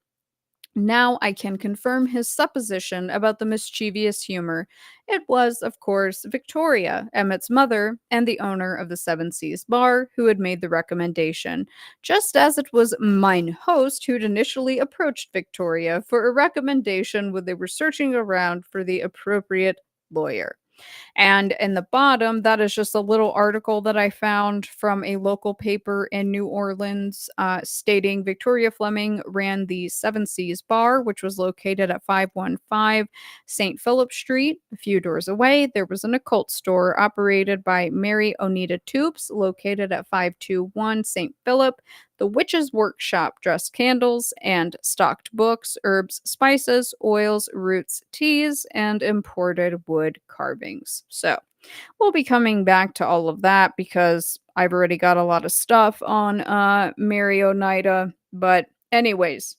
Speaker 4: Now I can confirm his supposition about the mischievous humor. It was, of course, Victoria, Emmett's mother, and the owner of the Seven Seas Bar, who had made the recommendation, just as it was mine host who'd initially approached Victoria for a recommendation when they were searching around for the appropriate lawyer. And in the bottom, that is just a little article that I found from a local paper in New Orleans stating Victoria Fleming ran the Seven Seas Bar, which was located at 515 St. Philip Street. A few doors away, there was an occult store operated by Mary Onita Toops, located at 521 St. Philip. The Witch's Workshop dressed candles and stocked books, herbs, spices, oils, roots, teas, and imported wood carvings. So we'll be coming back to all of that because I've already got a lot of stuff on Mary Onita. But anyways,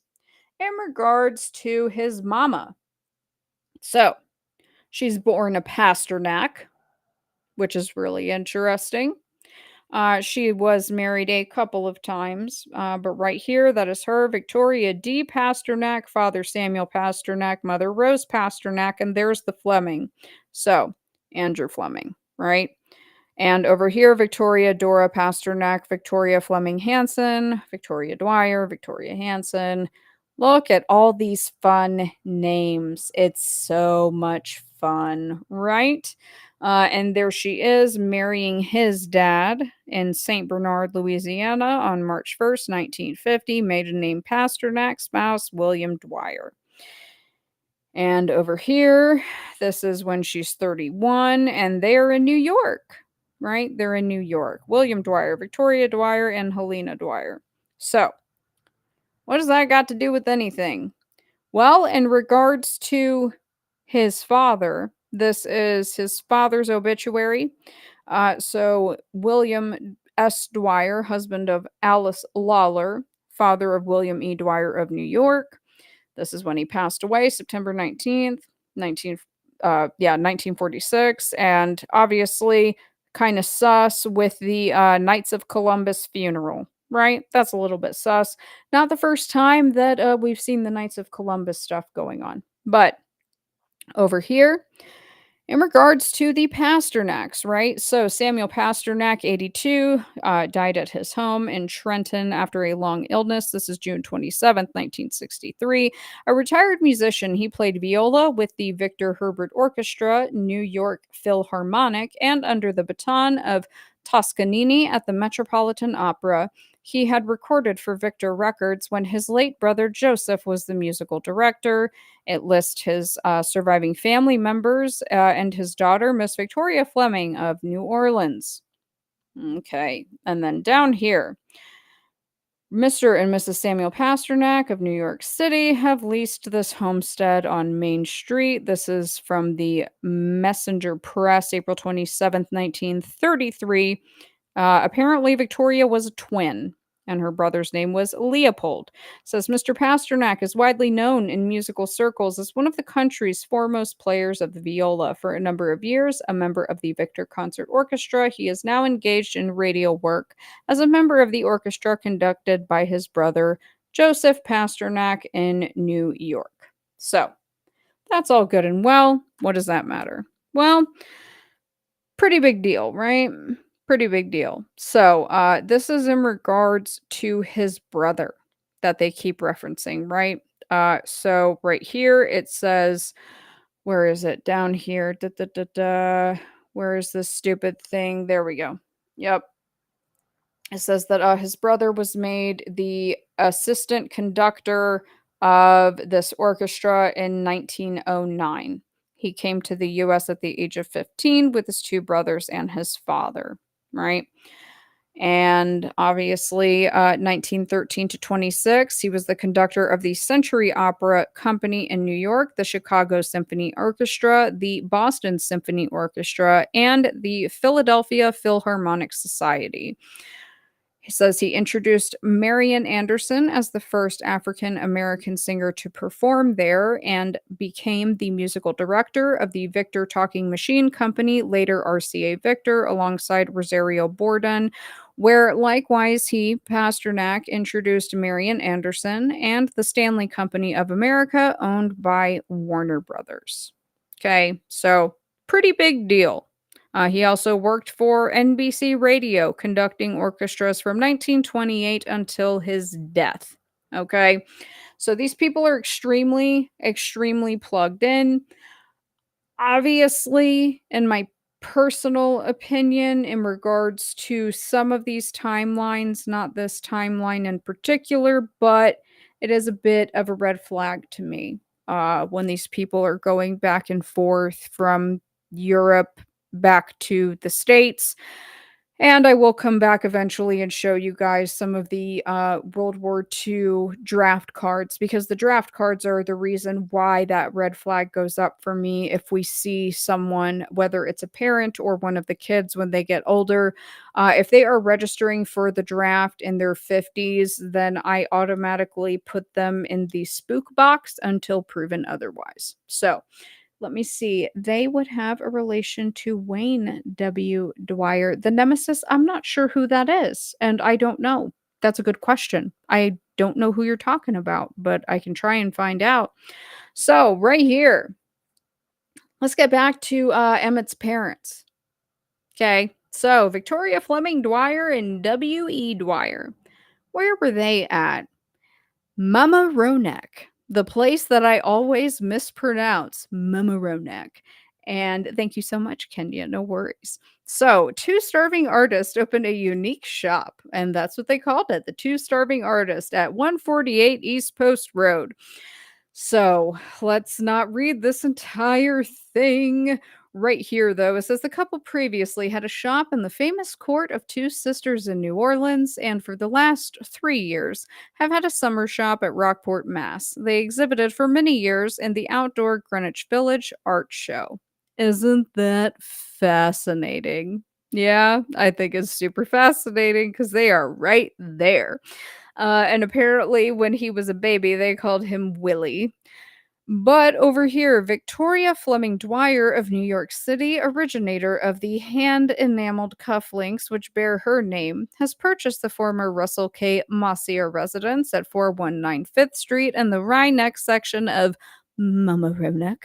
Speaker 4: in regards to his mama. So she's born a Pasternak, which is really interesting. She was married a couple of times, but right here, that is her, Victoria D. Pasternak, Father Samuel Pasternak, Mother Rose Pasternak, and there's the Fleming. So, Andrew Fleming, right? And over here, Victoria Dora Pasternak, Victoria Fleming Hansen, Victoria Dwyer, Victoria Hansen. Look at all these fun names. It's so much fun, right? And there she is marrying his dad in St. Bernard, Louisiana on March 1st, 1950. Maiden name Pasternak, spouse William Dwyer. And over here, this is when she's 31, and they're in New York, right? They're in New York. William Dwyer, Victoria Dwyer, and Helena Dwyer. So, what does that got to do with anything? Well, in regards to his father, this is his father's obituary. So, William S. Dwyer, husband of Alice Lawler, father of William E. Dwyer of New York. This is when he passed away, September 19th, 1946. And obviously, kind of sus with the Knights of Columbus funeral, right? That's a little bit sus. Not the first time that we've seen the Knights of Columbus stuff going on. But over here, In regards to the Pasternaks, right? So Samuel Pasternak, 82, died at his home in Trenton after a long illness. This is June 27th, 1963. A retired musician, he played viola with the Victor Herbert Orchestra, New York Philharmonic, and under the baton of Toscanini at the Metropolitan Opera. He had recorded for Victor Records when his late brother Joseph was the musical director. It lists his surviving family members and his daughter, Miss Victoria Fleming of New Orleans. Okay, and then down here, Mr. and Mrs. Samuel Pasternak of New York City have leased this homestead on Main Street. This is from the Messenger Press, April 27th, 1933. Apparently, Victoria was a twin, and her brother's name was Leopold. It says Mr. Pasternak is widely known in musical circles as one of the country's foremost players of the viola. For a number of years, a member of the Victor Concert Orchestra, he is now engaged in radio work as a member of the orchestra conducted by his brother Joseph Pasternak in New York. So, that's all good and well. What does that matter? Well, pretty big deal, right? Pretty big deal. So, this is in regards to his brother that they keep referencing, right? So right here it says, where is it? Down here. Where is this stupid thing? There we go. Yep. It says that his brother was made the assistant conductor of this orchestra in 1909. He came to the US at the age of 15 with his two brothers and his father, right? And obviously, 1913 to 26, he was the conductor of the Century Opera Company in New York, the Chicago Symphony Orchestra, the Boston Symphony Orchestra, and the Philadelphia Philharmonic Society. He says he introduced Marian Anderson as the first African American singer to perform there and became the musical director of the Victor Talking Machine Company, later RCA Victor, alongside Rosario Bourdon, where likewise he, Pasternak, introduced Marian Anderson and the Stanley Company of America, owned by Warner Brothers. Okay, so pretty big deal. He also worked for NBC Radio, conducting orchestras from 1928 until his death. Okay, so these people are extremely, extremely plugged in. Obviously, in my personal opinion, in regards to some of these timelines, not this timeline in particular, but it is a bit of a red flag to me when these people are going back and forth from Europe back to the States. And I will come back eventually and show you guys some of the World War II draft cards, because the draft cards are the reason why that red flag goes up for me if we see someone, whether it's a parent or one of the kids when they get older. If they are registering for the draft in their 50s, then I automatically put them in the spook box until proven otherwise. So, let me see. They would have a relation to Wayne W. Dwyer. The nemesis, I'm not sure who that is, and I don't know. That's a good question. I don't know who you're talking about, but I can try and find out. So, right here, let's get back to Emmett's parents. Okay, so Victoria Fleming Dwyer and W.E. Dwyer. Where were they at? Mamaroneck, the place that I always mispronounce, Mamaroneck. And thank you so much, Kenya. No worries. So, two starving artists opened a unique shop, and that's what they called it, the Two Starving Artists at 148 East Post Road. So, let's not read this entire thing. Right here, though, it says the couple previously had a shop in the famous Court of Two Sisters in New Orleans, and for the last 3 years have had a summer shop at Rockport, Mass. They exhibited for many years in the outdoor Greenwich Village Art Show. Isn't that fascinating? Yeah, I think it's super fascinating because they are right there. And apparently, when he was a baby, they called him Willie. But over here, Victoria Fleming Dwyer of New York City, originator of the hand-enameled cufflinks which bear her name, has purchased the former Russell K. Mossier residence at 419 5th Street in the Rhinebeck section of Mamaroneck.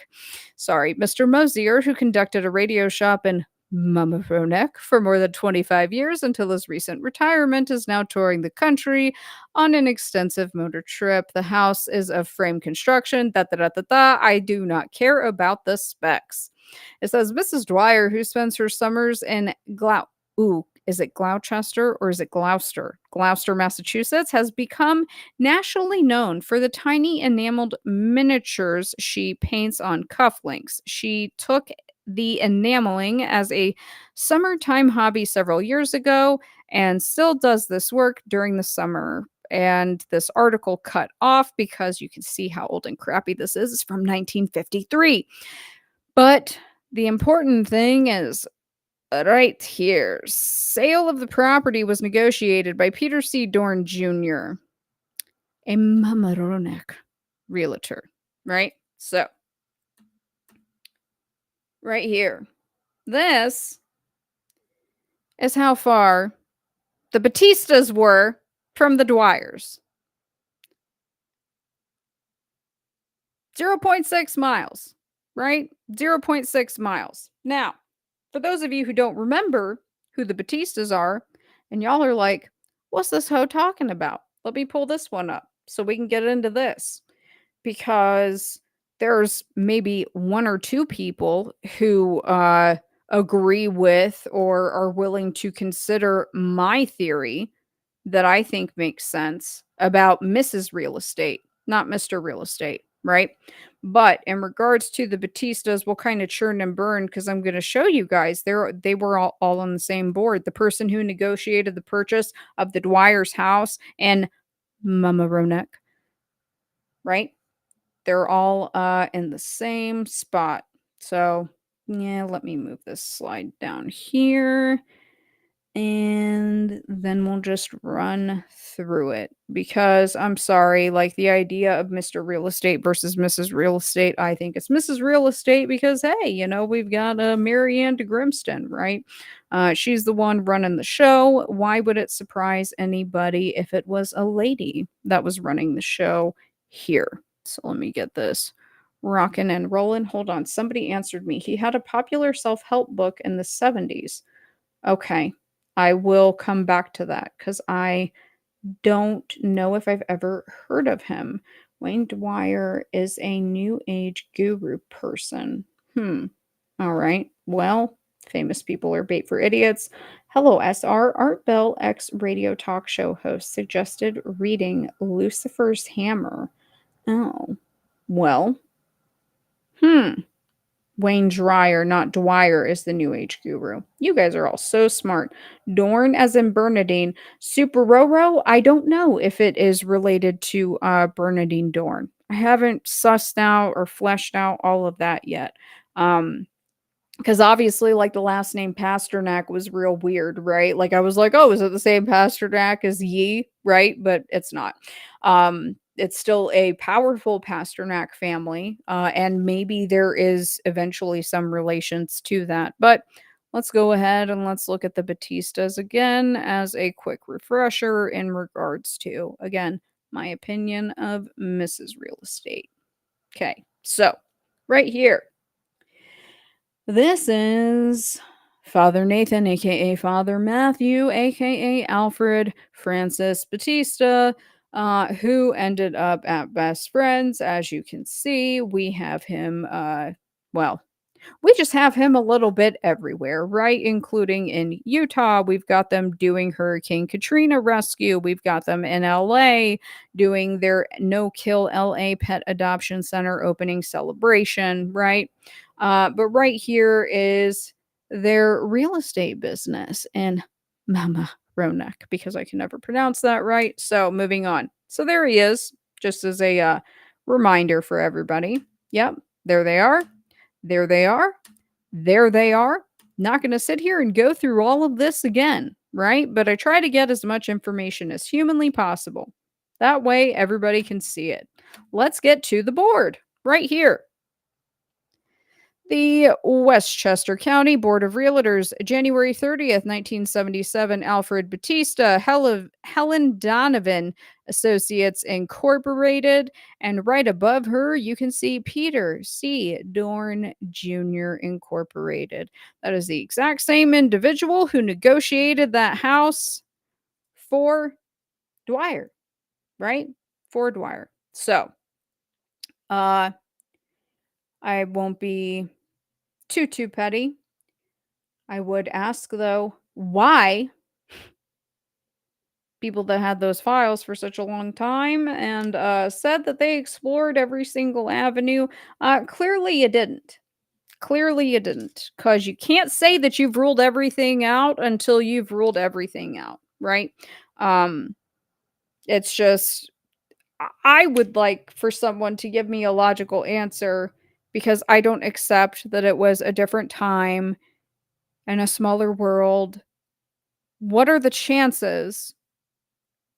Speaker 4: Sorry, Mr. Mosier, who conducted a radio shop in Mamaroneck for more than 25 years until his recent retirement, is now touring the country on an extensive motor trip. The house is of frame construction. I do not care about the specs. It says Mrs. Dwyer, who spends her summers in is it Gloucester or is it Gloucester? Gloucester, Massachusetts, has become nationally known for the tiny enameled miniatures she paints on cufflinks. She took the enameling as a summertime hobby several years ago and still does this work during the summer. And this article cut off because you can see how old and crappy this is. It's from 1953. But the important thing is right here. Sale of the property was negotiated by Peter C. Dorn Jr., a Mamaroneck realtor, right? So, right here. This is how far the Batistas were from the Dwyers. 0.6 miles, right? 0.6 miles. Now, for those of you who don't remember who the Batistas are, and y'all are like, what's this hoe talking about? Let me pull this one up so we can get into this. Because there's maybe one or two people who agree with or are willing to consider my theory that I think makes sense about Mrs. Real Estate, not Mr. Real Estate, right? But in regards to the Batistas, we'll kind of churn and burn because I'm going to show you guys they were all on the same board. The person who negotiated the purchase of the Dwyer's house and Mamaroneck, right? They're all in the same spot. So, yeah, let me move this slide down here. And then we'll just run through it. Because I'm sorry, like the idea of Mr. Real Estate versus Mrs. Real Estate, I think it's Mrs. Real Estate because, hey, you know, we've got Marianne de Grimston, right? She's the one running the show. Why would it surprise anybody if it was a lady that was running the show here? So let me get this rocking and rolling. Hold on. Somebody answered me. He had a popular self-help book in the 70s. Okay. I will come back to that because I don't know if I've ever heard of him. Wayne Dwyer is a new age guru person. All right. Well, famous people are bait for idiots. Hello, SR. Art Bell, ex radio talk show host, suggested reading Lucifer's Hammer. Oh, well, Wayne Dwyer, not Dwyer, is the new age guru. You guys are all so smart. Dorn, as in Bernadine. Super Roro, I don't know if it is related to Bernadine Dorn. I haven't sussed out or fleshed out all of that yet. Because obviously, like, the last name Pasternak was real weird, right? Like, I was like, oh, is it the same Pasternak as Yee, right? But it's not. It's still a powerful Pasternak family, and maybe there is eventually some relations to that. But let's go ahead and let's look at the Batistas again as a quick refresher in regards to, again, my opinion of Mrs. Real Estate. Okay, so right here. This is Father Nathan, aka Father Matthew, aka Alfred Francis Batista, who ended up at Best Friends. As you can see, we have him, we just have him a little bit everywhere, right? Including in Utah. We've got them doing Hurricane Katrina rescue. We've got them in LA doing their No Kill LA Pet Adoption Center opening celebration, right? But right here is their real estate business in Mamaroneck, because I can never pronounce that right. So moving on. So there he is, just as a reminder for everybody. Yep, there they are. There they are. There they are. Not going to sit here and go through all of this again, right? But I try to get as much information as humanly possible. That way everybody can see it. Let's get to the board right here. The Westchester County Board of Realtors, January 30th, 1977, Alfred Batista, Helen Donovan, Associates Incorporated. And right above her, you can see Peter C. Dorn Jr. Incorporated. That is the exact same individual who negotiated that house for Dwyer, right? For Dwyer. So, I won't be too petty. I would ask, though, why people that had those files for such a long time and said that they explored every single avenue. Clearly, you didn't. Clearly, you didn't. Because you can't say that you've ruled everything out until you've ruled everything out, right? It's just, I would like for someone to give me a logical answer because I don't accept that it was a different time and a smaller world. What are the chances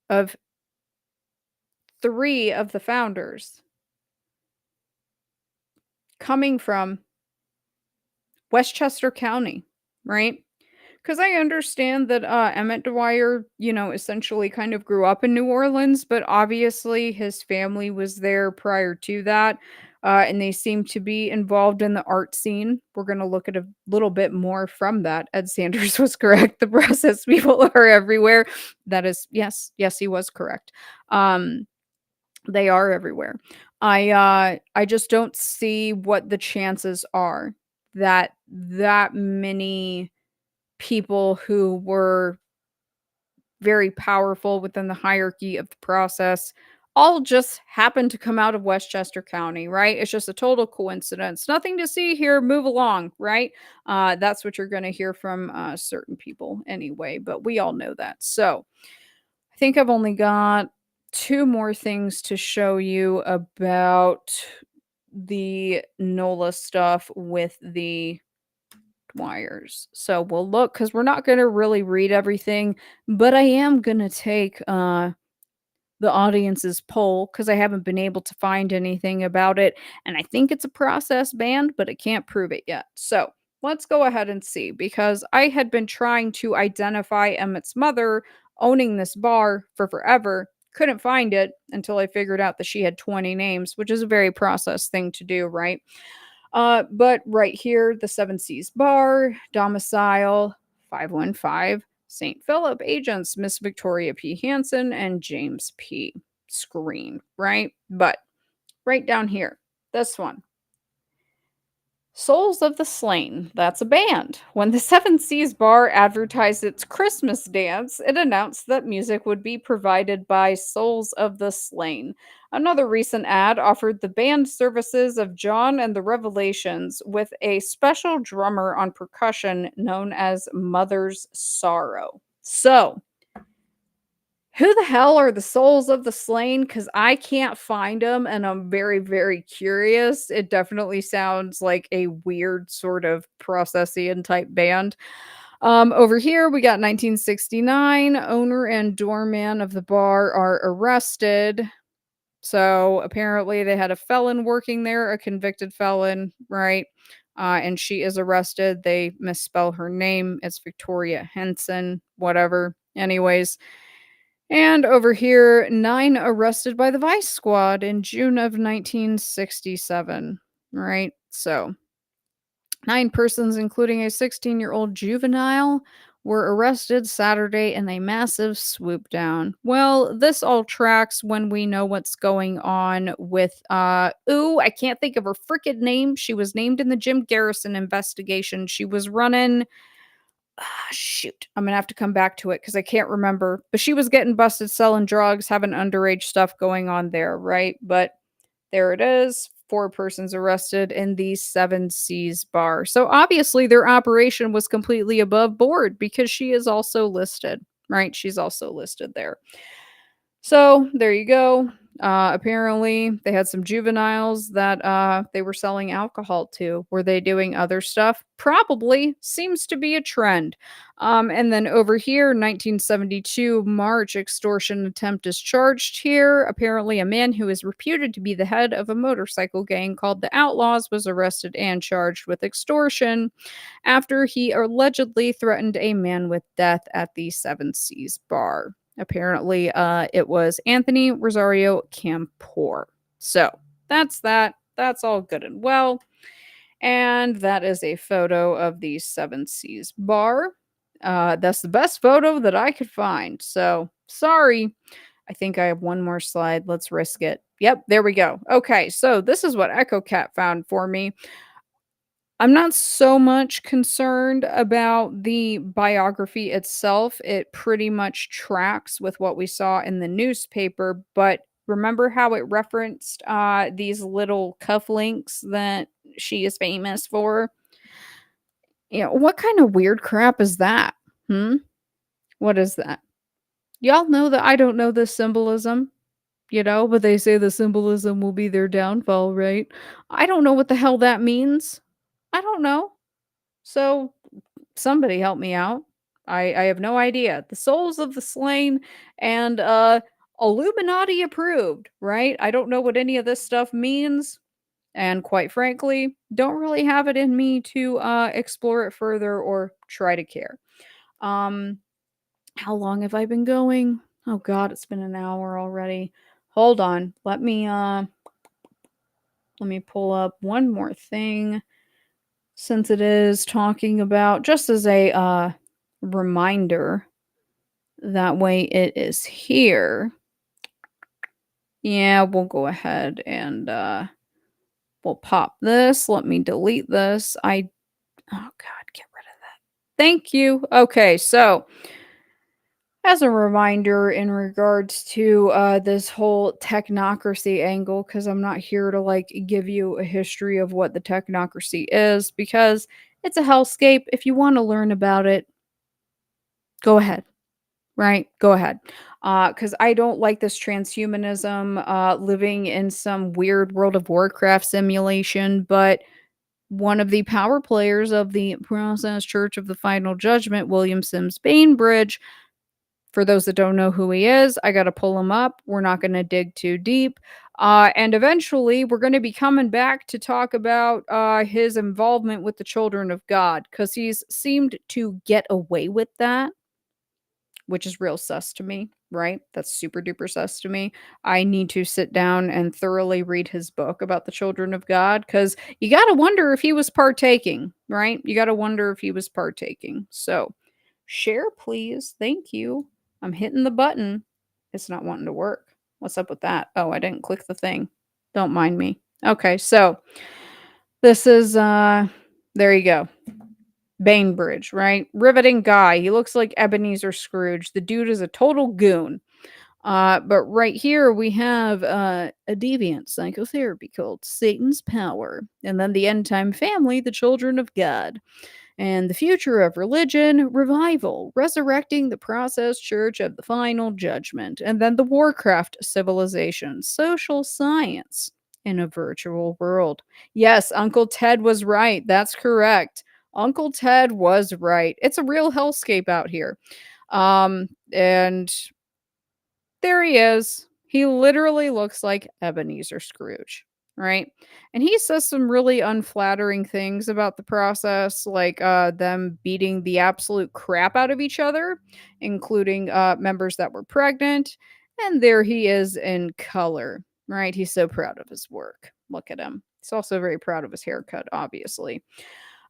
Speaker 4: of 3 of the founders coming from Westchester County, right? Because I understand that Emmett Dwyer, essentially kind of grew up in New Orleans, but obviously his family was there prior to that. And they seem to be involved in the art scene. We're going to look at a little bit more from that. Ed Sanders was correct. The process people are everywhere. That is, yes, he was correct. They are everywhere. I just don't see what the chances are that many people who were very powerful within the hierarchy of the process all just happen to come out of Westchester County, right? It's just a total coincidence. Nothing to see here. Move along, right? That's what you're going to hear from certain people anyway, but we all know that. So I think I've only got 2 more things to show you about the NOLA stuff with the Dwyers. So we'll look because we're not going to really read everything, but I am going to take the audience's poll because I haven't been able to find anything about it. And I think it's a process band, but I can't prove it yet. So let's go ahead and see because I had been trying to identify Emmett's mother owning this bar for forever. Couldn't find it until I figured out that she had 20 names, which is a very process thing to do, right? But right here, the Seven Seas Bar, domicile 515 St. Philip, agents Miss Victoria P. Hansen and James P. Screen, right? But right down here, this one. Souls of the Slain, that's a band. When the Seven Seas Bar advertised its Christmas dance, it announced that music would be provided by Souls of the Slain. Another recent ad offered the band services of John and the Revelations with a special drummer on percussion known as Mother's Sorrow. So, who the hell are the Souls of the Slain? Because I can't find them, and I'm very, very curious. It definitely sounds like a weird sort of processian type band. Over here, we got 1969. Owner and doorman of the bar are arrested. So apparently they had a felon working there, a convicted felon, right? And she is arrested. They misspell her name. It's Victoria Henson, whatever. Anyways, and over here, 9 arrested by the Vice Squad in June of 1967. Right? So, 9 persons, including a 16-year-old juvenile, were arrested Saturday in a massive swoop down. Well, this all tracks when we know what's going on with, I can't think of her frickin' name. She was named in the Jim Garrison investigation. She was running shoot, I'm gonna have to come back to it because I can't remember. But she was getting busted selling drugs, having underage stuff going on there, right? But there it is. 4 persons arrested in the Seven Seas Bar. So obviously their operation was completely above board because she is also listed, right? She's also listed there. So there you go. Apparently, they had some juveniles that they were selling alcohol to. Were they doing other stuff? Probably. Seems to be a trend. And then over here, 1972 March extortion attempt is charged here. Apparently, a man who is reputed to be the head of a motorcycle gang called the Outlaws was arrested and charged with extortion after he allegedly threatened a man with death at the Seven Seas Bar. Apparently, it was Anthony Rosario Campor. So that's that. That's all good and well. And that is a photo of the Seven Seas bar. That's the best photo that I could find. So sorry. I think I have one more slide. Let's risk it. Yep, there we go. Okay, so this is what Echo Cat found for me. I'm not so much concerned about the biography itself. It pretty much tracks with what we saw in the newspaper, but remember how it referenced these little cufflinks that she is famous for? What kind of weird crap is that? Hmm? What is that? Y'all know that I don't know this symbolism, but they say the symbolism will be their downfall, right? I don't know what the hell that means. I don't know. So somebody help me out. I have no idea. The souls of the slain and Illuminati approved, right? I don't know what any of this stuff means. And quite frankly, don't really have it in me to explore it further or try to care. Um, how long have I been going? Oh god, it's been an hour already. Hold on. Let me pull up one more thing since it is talking about, just as a reminder, that way it is here. Yeah, we'll go ahead and we'll pop this. Let me delete this. Oh god, get rid of that. Thank you. Okay, so as a reminder in regards to this whole technocracy angle, because I'm not here to like give you a history of what the technocracy is, because it's a hellscape. If you want to learn about it, go ahead. Right? Go ahead. Because I don't like this transhumanism, living in some weird World of Warcraft simulation, but one of the power players of the Process Church of the Final Judgment, William Sims Bainbridge, for those that don't know who he is, I got to pull him up. We're not going to dig too deep. And eventually, we're going to be coming back to talk about his involvement with the children of God, because he's seemed to get away with that, which is real sus to me, right? That's super duper sus to me. I need to sit down and thoroughly read his book about the children of God, because you got to wonder if he was partaking, right? You got to wonder if he was partaking. So, share, please. Thank you. I'm hitting the button. It's not wanting to work. What's up with that? Oh, I didn't click the thing. Don't mind me. Okay, so this is there you go. Bainbridge, right? Riveting guy. He looks like Ebenezer Scrooge. The dude is a total goon. But right here we have a deviant psychotherapy called Satan's Power. And then the end time family, the children of God. And the future of religion, revival, resurrecting the process church of the final judgment. And then the Warcraft civilization, social science in a virtual world. Yes, Uncle Ted was right. That's correct. Uncle Ted was right. It's a real hellscape out here. And there he is. He literally looks like Ebenezer Scrooge, right? And he says some really unflattering things about the process, like them beating the absolute crap out of each other, including members that were pregnant. And there he is in color, right? He's so proud of his work. Look at him. He's also very proud of his haircut, obviously.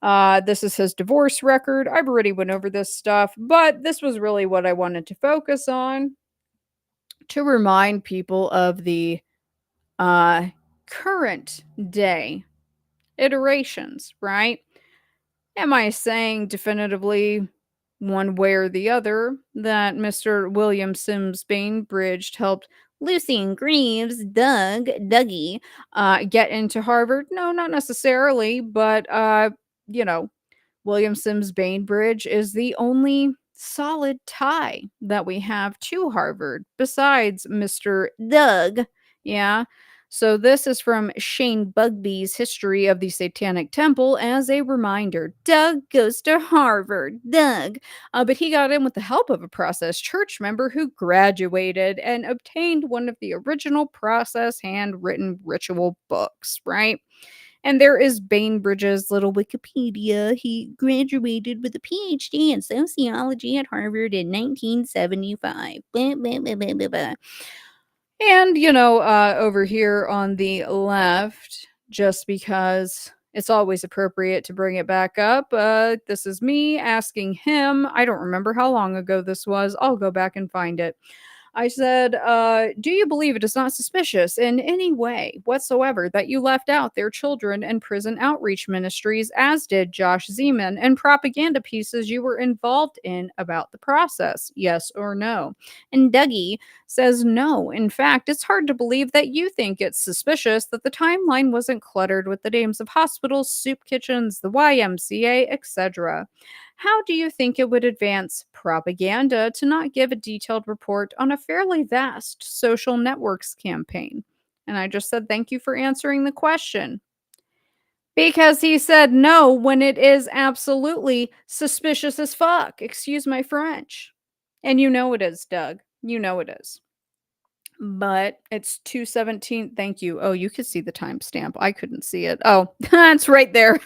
Speaker 4: This is his divorce record. I've already went over this stuff, but this was really what I wanted to focus on, to remind people of the current day iterations, right? Am I saying definitively one way or the other that Mr. William Sims Bainbridge helped Lucy and Greaves, Dougie, get into Harvard? No, not necessarily, but you know, William Sims Bainbridge is the only solid tie that we have to Harvard besides Mr. Doug. Yeah. So this is from Shane Bugby's History of the Satanic Temple as a reminder. Doug goes to Harvard. Doug. But he got in with the help of a Process Church member who graduated and obtained one of the original Process handwritten ritual books, right? And there is Bainbridge's little Wikipedia. He graduated with a PhD in sociology at Harvard in 1975. Blah, blah, blah, blah, blah, blah. And, over here on the left, just because it's always appropriate to bring it back up, this is me asking him. I don't remember how long ago this was. I'll go back and find it. I said, do you believe it is not suspicious in any way whatsoever that you left out their children and prison outreach ministries, as did Josh Zeman, and propaganda pieces you were involved in about the process? Yes or no? And Dougie says no. In fact, it's hard to believe that you think it's suspicious that the timeline wasn't cluttered with the names of hospitals, soup kitchens, the YMCA, etc. How do you think it would advance propaganda to not give a detailed report on a fairly vast social networks campaign? And I just said, thank you for answering the question. Because he said no when it is absolutely suspicious as fuck. Excuse my French. And you know it is, Doug. You know it is. But it's 2:17. Thank you. Oh, you could see the timestamp. I couldn't see it. Oh, it's right there.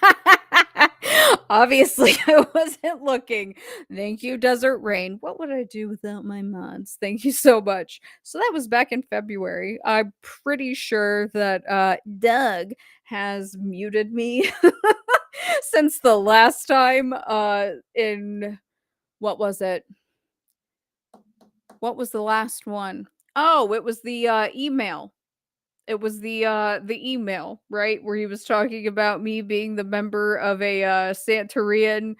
Speaker 4: Obviously, I wasn't looking. Thank you, Desert Rain. What would I do without my mods? Thank you so much. So that was back in February. I'm pretty sure that Doug has muted me since the last time in what was it? What was the last one? Oh, it was the email. It was the email, right? Where he was talking about me being the member of a Santorian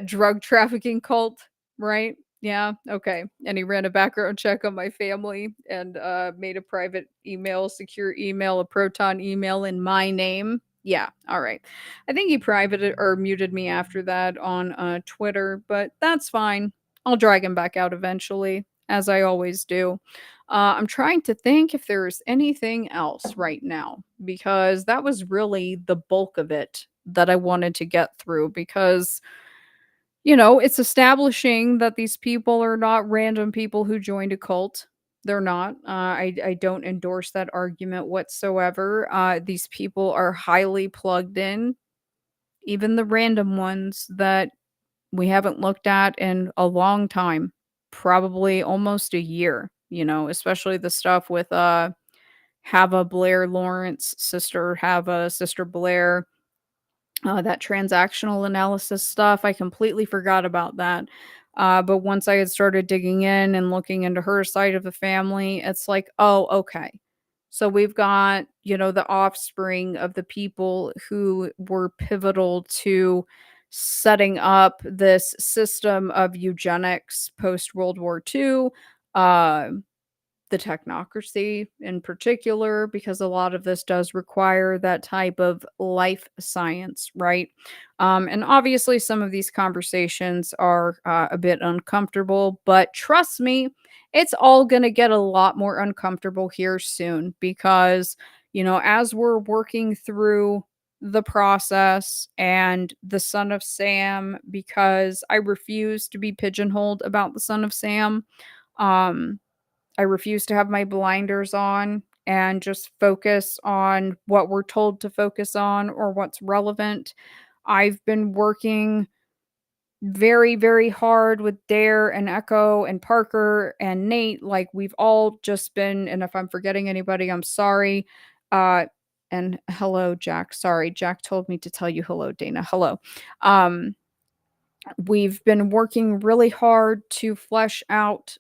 Speaker 4: drug trafficking cult, right? Yeah, okay. And he ran a background check on my family and made a private email, secure email, a Proton email in my name. Yeah, all right. I think he privated or muted me after that on Twitter, but that's fine. I'll drag him back out eventually, as I always do. I'm trying to think if there's anything else right now, because that was really the bulk of it that I wanted to get through, because it's establishing that these people are not random people who joined a cult. They're not. I don't endorse that argument whatsoever. These people are highly plugged in, even the random ones that we haven't looked at in a long time, probably almost a year, especially the stuff with Hava Blair Lawrence, sister Hava, sister Blair, that transactional analysis stuff. I completely forgot about that. But once I had started digging in and looking into her side of the family, it's like, oh, okay. So we've got, the offspring of the people who were pivotal to setting up this system of eugenics post World War II. The technocracy in particular, because a lot of this does require that type of life science, right? And obviously, some of these conversations are a bit uncomfortable, but trust me, it's all going to get a lot more uncomfortable here soon because, as we're working through the process and the Son of Sam, because I refuse to be pigeonholed about the Son of Sam. I refuse to have my blinders on and just focus on what we're told to focus on or what's relevant. I've been working very, very hard with Dare and Echo and Parker and Nate. Like we've all just been, and if I'm forgetting anybody, I'm sorry. And hello, Jack. Sorry, Jack told me to tell you hello, Dana. Hello. We've been working really hard to flesh out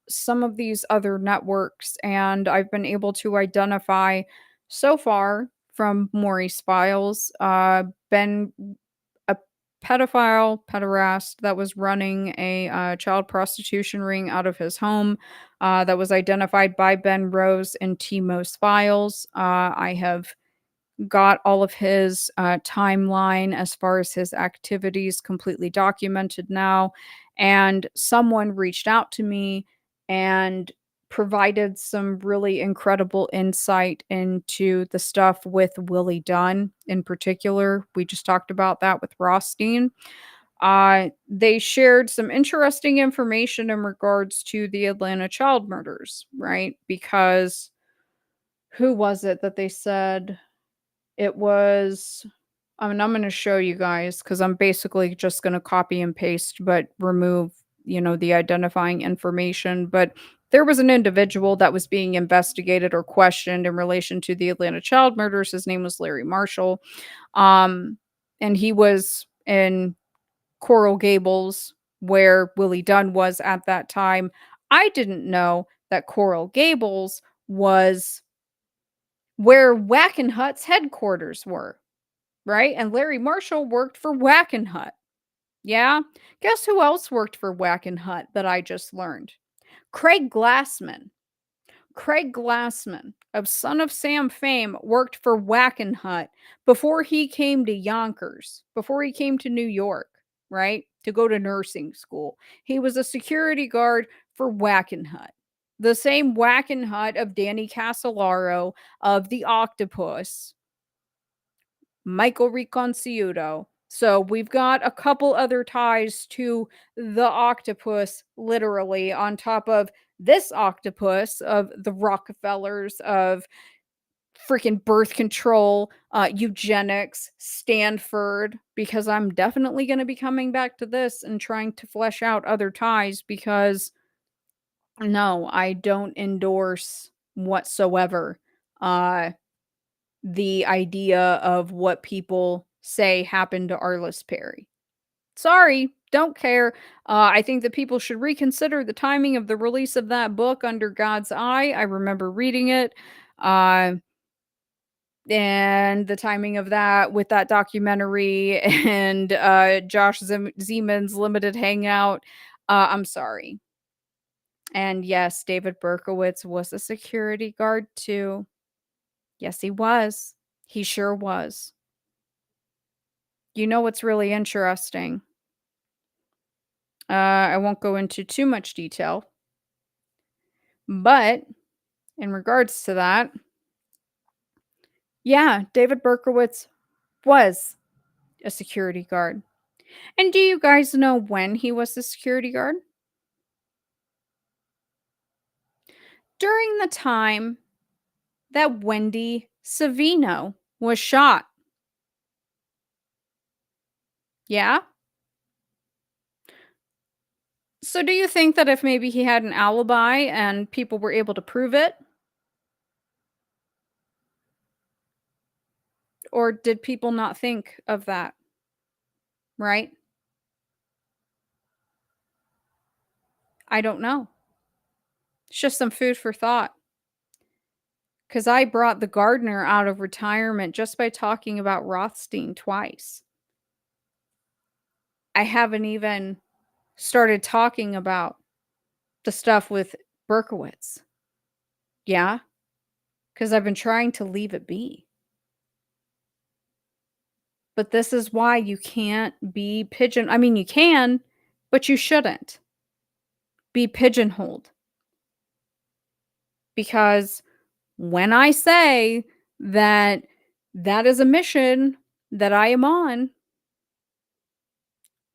Speaker 4: some of these other networks, and I've been able to identify so far from Maurice Files, been a pederast that was running a child prostitution ring out of his home that was identified by Ben Rose and Timo's files. I have got all of his timeline as far as his activities completely documented now. And someone reached out to me and provided some really incredible insight into the stuff with Willie Dunn in particular. We just talked about that with Rothstein. They shared some interesting information in regards to the Atlanta child murders, right? Because who was it that they said It was, I mean, I'm going to show you guys because I'm basically just going to copy and paste, but remove, the identifying information. But there was an individual that was being investigated or questioned in relation to the Atlanta child murders. His name was Larry Marshall. Um, and he was in Coral Gables, where Willie Dunn was at that time. I didn't know that Coral Gables was where Wackenhut's headquarters were, right? And Larry Marshall worked for Wackenhut. Yeah? Guess who else worked for Wackenhut that I just learned? Craig Glassman. Craig Glassman of Son of Sam fame worked for Wackenhut before he came to Yonkers, before he came to New York, right? To go to nursing school. He was a security guard for Wackenhut. The same Wackenhut of Danny Casolaro of The Octopus, Michael Reconciuto. So we've got a couple other ties to the octopus, literally, on top of this octopus of the Rockefellers, of freaking birth control, eugenics, Stanford, because I'm definitely going to be coming back to this and trying to flesh out other ties because no, I don't endorse whatsoever the idea of what people say happened to Arliss Perry. Sorry, don't care. I think that people should reconsider the timing of the release of that book, Under God's Eye. I remember reading it. And the timing of that with that documentary and Josh Zeman's limited hangout. I'm sorry. And yes, David Berkowitz was a security guard too. Yes, he was. He sure was. You know what's really interesting? I won't go into too much detail. But in regards to that, yeah, David Berkowitz was a security guard. And do you guys know when he was a security guard? During the time that Wendy Savino was shot. Yeah? So do you think that if maybe he had an alibi and people were able to prove it? Or did people not think of that? Right? I don't know. It's just some food for thought. Because I brought the gardener out of retirement just by talking about Rothstein twice. I haven't even started talking about the stuff with Berkowitz. Yeah? Because I've been trying to leave it be. But this is why you can't be I mean, you can, but you shouldn't be pigeonholed. Because when I say that that is a mission that I am on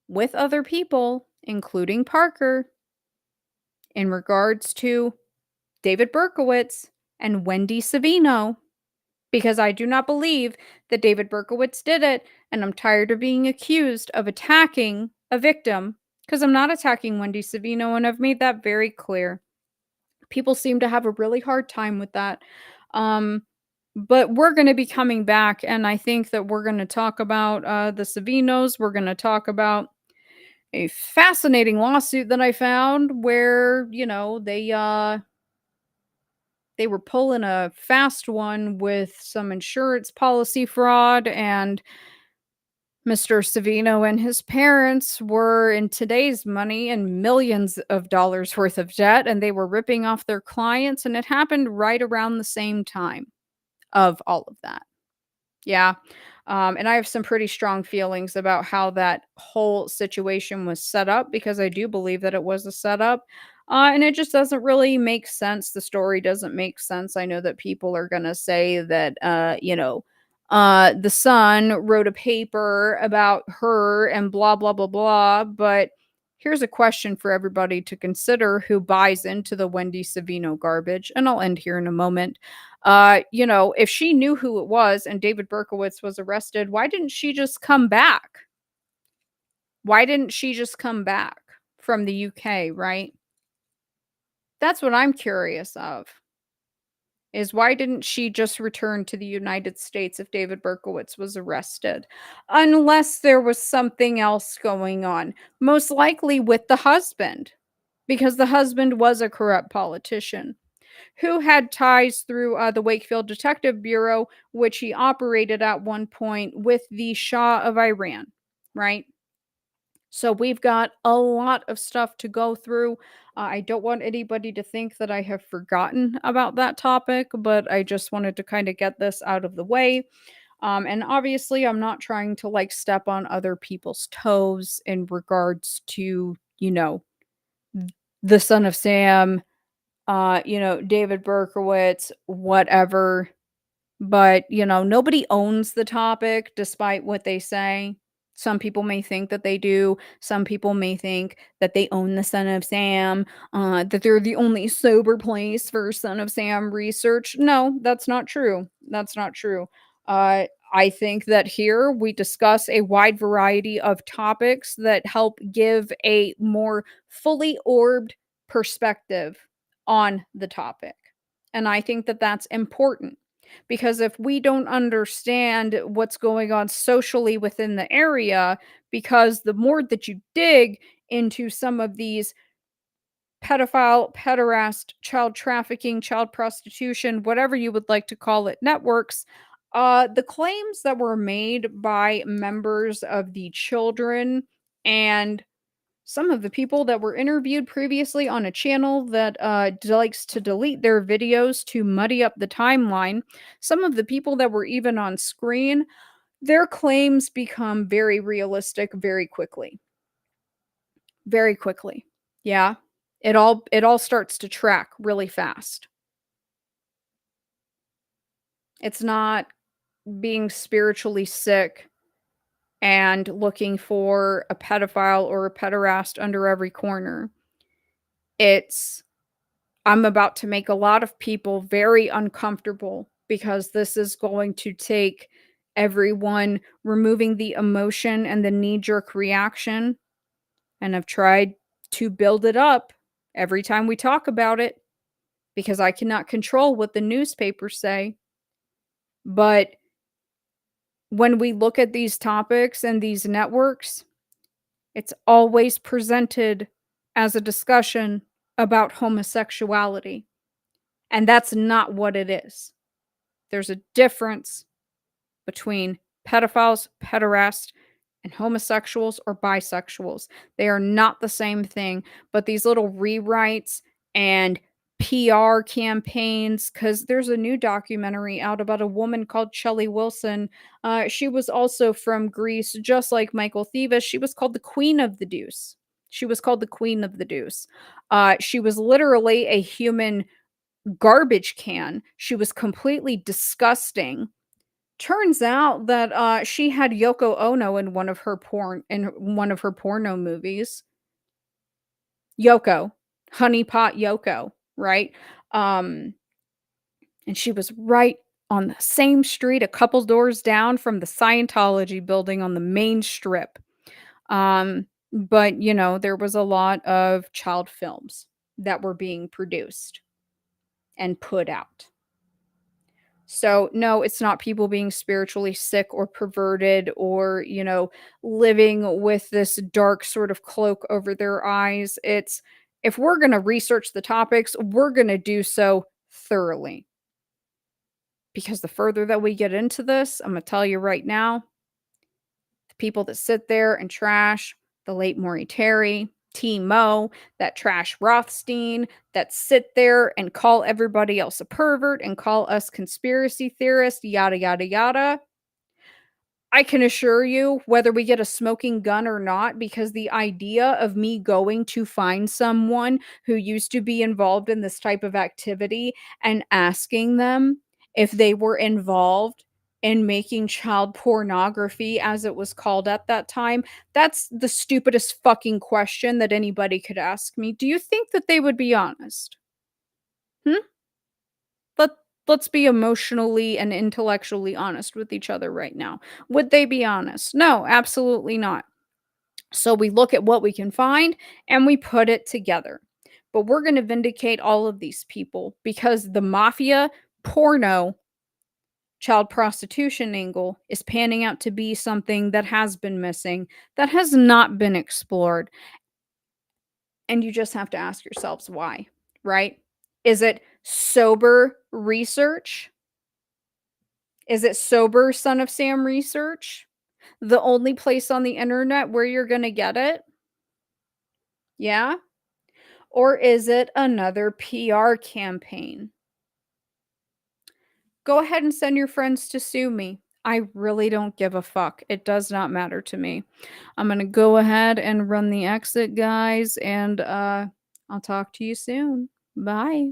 Speaker 4: with other people, including Parker, in regards to David Berkowitz and Wendy Savino, because I do not believe that David Berkowitz did it, and I'm tired of being accused of attacking a victim, because I'm not attacking Wendy Savino, and I've made that very clear. People seem to have a really hard time with that. But we're going to be coming back, and I think that we're going to talk about the Savinos. We're going to talk about a fascinating lawsuit that I found where, they were pulling a fast one with some insurance policy fraud, and Mr. Savino and his parents were, in today's money, in millions of dollars worth of debt, and they were ripping off their clients, and it happened right around the same time of all of that. Yeah. And I have some pretty strong feelings about how that whole situation was set up, because I do believe that it was a setup. And it just doesn't really make sense. The story doesn't make sense. I know that people are going to say that, the son wrote a paper about her and blah, blah, blah, blah. But Here's a question for everybody to consider who buys into the Wendy Savino garbage, and I'll end here in a moment. If she knew who it was and David Berkowitz was arrested, why didn't she just come back? Why didn't she just come back from the UK, right? That's what I'm curious of. Is why didn't she just return to the United States if David Berkowitz was arrested? Unless there was something else going on. Most likely with the husband, because the husband was a corrupt politician who had ties through the Wakefield Detective Bureau, which he operated at one point with the Shah of Iran, right? So we've got a lot of stuff to go through. I don't want anybody to think that I have forgotten about that topic, but I just wanted to kind of get this out of the way. And obviously, I'm not trying to like step on other people's toes in regards to, the Son of Sam, David Berkowitz, whatever. But, nobody owns the topic despite what they say. Some people may think that they do. Some people may think that they own the Son of Sam, that they're the only sober place for Son of Sam research. No, that's not true. That's not true. I think that here we discuss a wide variety of topics that help give a more fully orbed perspective on the topic. And I think that that's important. Because if we don't understand what's going on socially within the area, because the more that you dig into some of these pedophile, pederast, child trafficking, child prostitution, whatever you would like to call it, networks, the claims that were made by members of the children and some of the people that were interviewed previously on a channel that likes to delete their videos to muddy up the timeline, some of the people that were even on screen, their claims become very realistic very quickly. Very quickly. Yeah. It all starts to track really fast. It's not being spiritually sick and looking for a pedophile or a pederast under every corner. It's I'm about to make a lot of people very uncomfortable because this is going to take everyone removing the emotion and the knee-jerk reaction. And I've tried to build it up every time we talk about it because I cannot control what the newspapers say. But when we look at these topics and these networks, it's always presented as a discussion about homosexuality. And that's not what it is. There's a difference between pedophiles, pederasts, and homosexuals or bisexuals. They are not the same thing, but these little rewrites and PR campaigns, because there's a new documentary out about a woman called Shelley Wilson. She was also from Greece, just like Michael Thieves. She was called the Queen of the Deuce. She was called the Queen of the Deuce. She was literally a human garbage can. She was completely disgusting. Turns out that she had Yoko Ono in one of her porno movies. Yoko, Honeypot Yoko, right? And she was right on the same street, a couple doors down from the Scientology building on the main strip. But there was a lot of child films that were being produced and put out. So, no, it's not people being spiritually sick or perverted or, living with this dark sort of cloak over their eyes. It's if we're going to research the topics, we're going to do so thoroughly. Because the further that we get into this, I'm going to tell you right now, the people that sit there and trash the late Maury Terry, T. Mo, that trash Rothstein, that sit there and call everybody else a pervert and call us conspiracy theorists, yada, yada, yada. I can assure you, whether we get a smoking gun or not, because the idea of me going to find someone who used to be involved in this type of activity and asking them if they were involved in making child pornography, as it was called at that time? That's the stupidest fucking question that anybody could ask me. Do you think that they would be honest? Hmm? Let let's be emotionally and intellectually honest with each other right now. Would they be honest? No, absolutely not. So we look at what we can find and we put it together. But we're going to vindicate all of these people because the mafia, porno, child prostitution angle is panning out to be something that has been missing, that has not been explored. And you just have to ask yourselves why, right? Is it sober research? Is it sober Son of Sam research? The only place on the internet where you're going to get it? Yeah? Or is it another PR campaign? Go ahead and send your friends to sue me. I really don't give a fuck. It does not matter to me. I'm going to go ahead and run the exit, guys, and I'll talk to you soon. Bye.